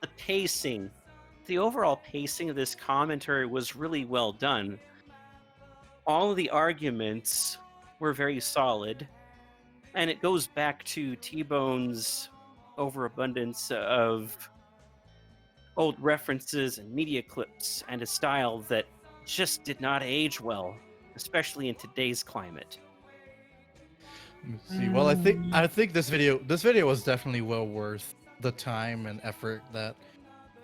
that the pacing, the overall pacing of this commentary was really well done. All of the arguments were very solid, and it goes back to T-Bone's overabundance of old references and media clips and a style that just did not age well, especially in today's climate. Let me see. Well, I think this video was definitely well worth the time and effort that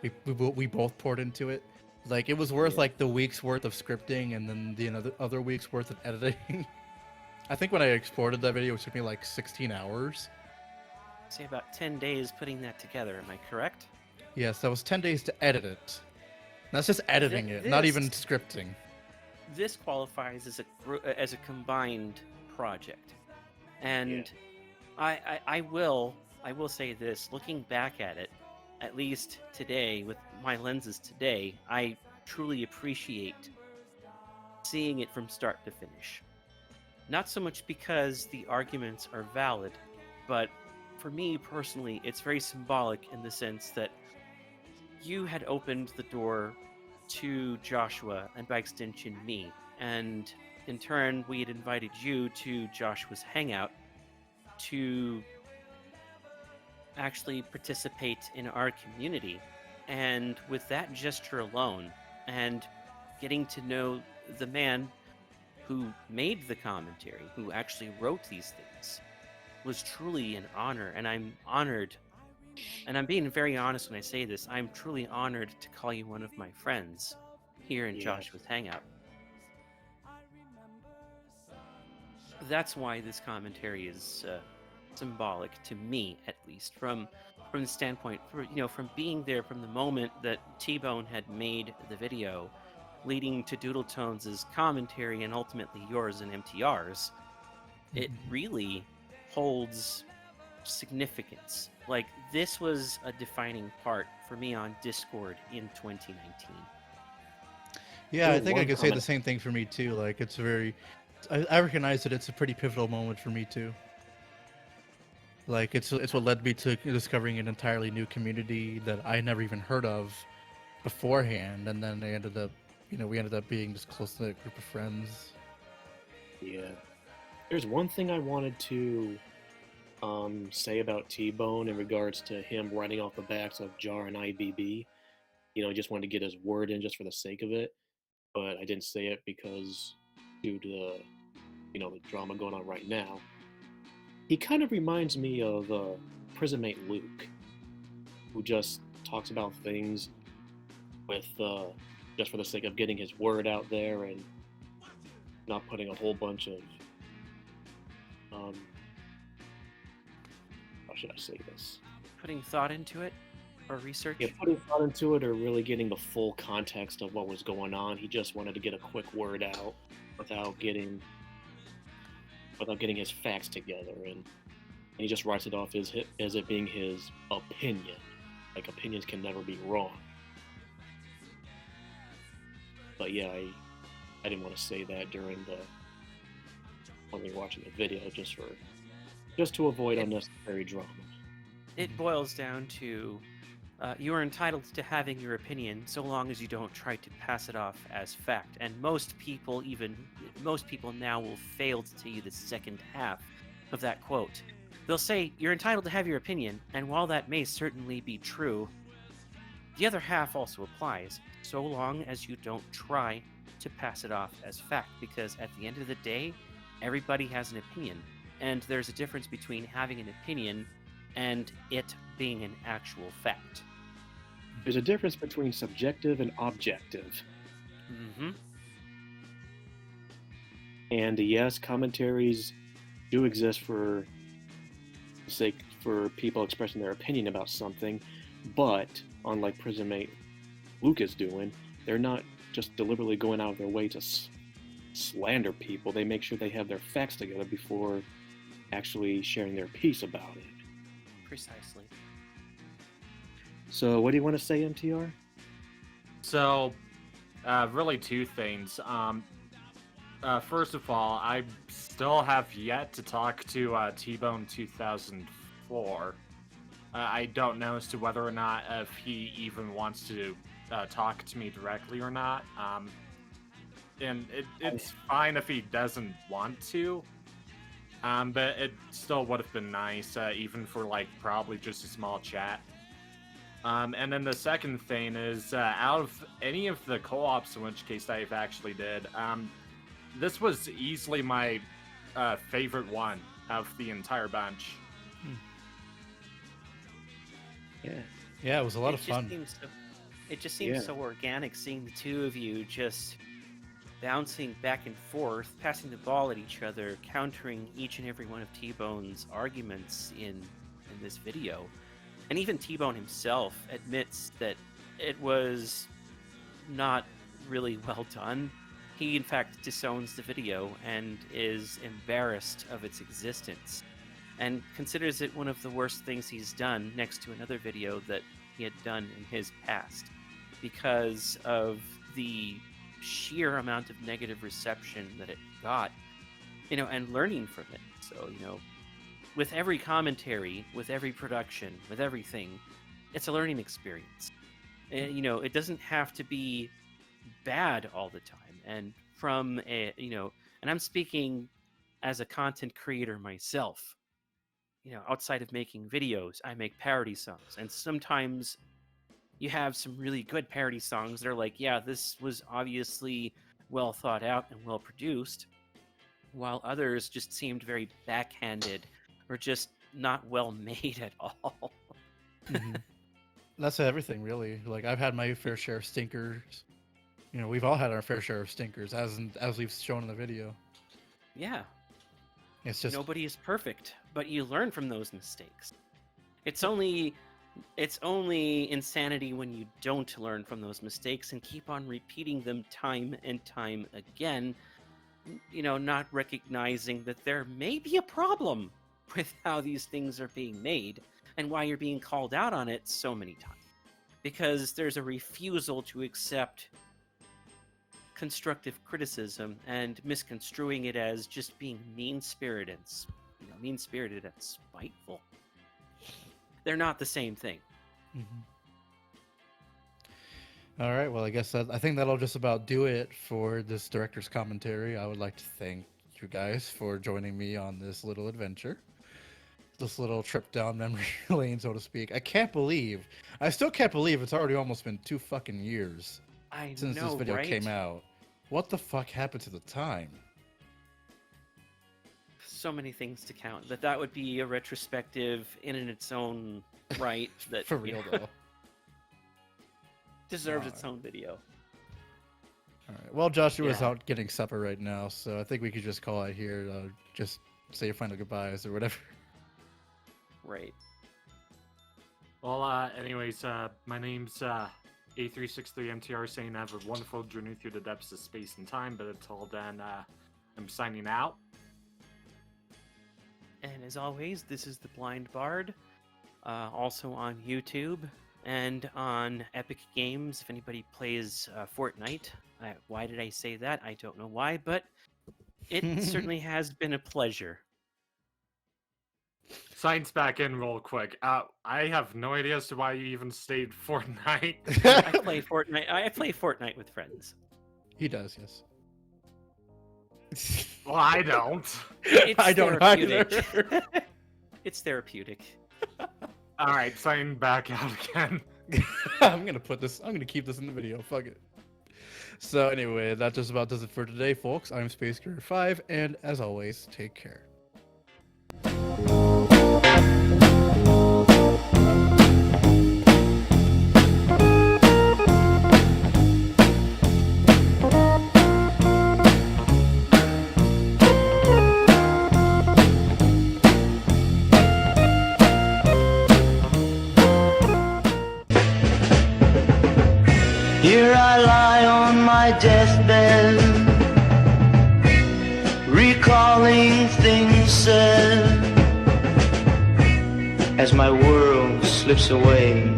we both poured into it. Like it was worth like the week's worth of scripting and then the other week's worth of editing. I think when I exported that video, it took me like 16 hours. Say about 10 days putting that together. Am I correct? Yes, that was 10 days to edit it. That's just editing it, not even scripting. This qualifies as a combined project, and I will say this: looking back at it, at least today with my lenses today, I truly appreciate seeing it from start to finish. Not so much because the arguments are valid, but for me personally, it's very symbolic in the sense that you had opened the door to Joshua and by extension me, and in turn we had invited you to Joshua's Hangout to actually participate in our community. And with that gesture alone, and getting to know the man who made the commentary, who actually wrote these things, was truly an honor. And I'm honored, and I'm being very honest when I say this, I'm truly honored to call you one of my friends here in Joshua's Hangout. That's why this commentary is symbolic to me, at least, from the standpoint, from being there from the moment that T-Bone had made the video, leading to Doodletones' commentary and ultimately yours and MTR's. It really holds significance. Like, this was a defining part for me on Discord in 2019. Yeah, I think I could say the same thing for me too. Like, it's very, I recognize that it's a pretty pivotal moment for me too. Like, it's what led me to discovering an entirely new community that I never even heard of beforehand, and then they ended up, we ended up being this close-knit group of friends. Yeah. There's one thing I wanted to say about T-Bone in regards to him running off the backs of Jar and IBB. Just wanted to get his word in just for the sake of it, but I didn't say it because due to the drama going on right now. He kind of reminds me of Prisonmate Luke, who just talks about things with just for the sake of getting his word out there and not putting a whole bunch of how should I say this? Putting thought into it or research? Yeah, putting thought into it or really getting the full context of what was going on. He just wanted to get a quick word out without getting his facts together, and he just writes it off as it being his opinion. Like, opinions can never be wrong. But yeah, I didn't want to say that when we were watching the video, just to avoid unnecessary drama. It boils down to you are entitled to having your opinion so long as you don't try to pass it off as fact. And most people now will fail to tell you the second half of that quote. They'll say, you're entitled to have your opinion, and while that may certainly be true, the other half also applies, so long as you don't try to pass it off as fact, because at the end of the day, everybody has an opinion, and there's a difference between having an opinion and it being an actual fact. There's a difference between subjective and objective. Mm-hmm. And yes, commentaries do exist for people expressing their opinion about something, but unlike Prisonmate Luke is doing, they're not just deliberately going out of their way to slander people. They make sure they have their facts together before actually sharing their piece about it. Precisely. So what do you want to say, MTR? So, really two things. First of all, I still have yet to talk to T-Bone 2004. I don't know as to whether or not if he even wants to talk to me directly or not. And it's fine if he doesn't want to. But it still would have been nice, even for probably just a small chat. And then the second thing is, out of any of the co-ops, in which case I've actually did, this was easily my favorite one of the entire bunch. Yeah. Yeah, it was a lot of just fun. It just seems Yeah. so organic seeing the two of you just bouncing back and forth, passing the ball at each other, countering each and every one of T-Bone's arguments in this video. And even T-Bone himself admits that it was not really well done. He, in fact, disowns the video and is embarrassed of its existence, and considers it one of the worst things he's done, next to another video that he had done in his past, because of the sheer amount of negative reception that it got, and learning from it. So, with every commentary, with every production, with everything, it's a learning experience. And, it doesn't have to be bad all the time. And from and I'm speaking as a content creator myself. Outside of making videos, I make parody songs, and sometimes you have some really good parody songs that are like, yeah, this was obviously well thought out and well produced, while others just seemed very backhanded or just not well made at all. Mm-hmm. That's everything, really. Like, I've had my fair share of stinkers. We've all had our fair share of stinkers, as we've shown in the video. Yeah. It's just nobody is perfect, but you learn from those mistakes. It's only insanity when you don't learn from those mistakes and keep on repeating them time and time again, not recognizing that there may be a problem with how these things are being made and why you're being called out on it so many times. Because there's a refusal to accept constructive criticism and misconstruing it as just being mean-spirited and spiteful. They're not the same thing. Mm-hmm. All right, well, I think that'll just about do it for this director's commentary. I would like to thank you guys for joining me on this little adventure, this little trip down memory lane, so to speak. I still can't believe it's already almost been 2 fucking years since this video came out. What the fuck happened to the time? So many things to count. That would be a retrospective in its own right. That For real, though. Deserves its own video. All right. Well, Joshua's out getting supper right now, so I think we could just call it here. Just say your final goodbyes or whatever. Right. Well, anyways, my name's A363MTR, saying have a wonderful journey through the depths of space and time, but until then, I'm signing out. And as always, this is the Blind Bard, also on YouTube and on Epic Games. If anybody plays Fortnite, why did I say that? I don't know why, but it certainly has been a pleasure. Science back in real quick. I have no idea as to why you even stayed Fortnite. I play Fortnite. I play Fortnite with friends. He does, yes. Well, I don't. I don't either. It's therapeutic. All right, sign back out again. I'm gonna keep this in the video. Fuck it. So anyway, that just about does it for today, folks. I'm Space Career 5, and as always, take care. Here I lie on my deathbed, recalling things said as my world slips away.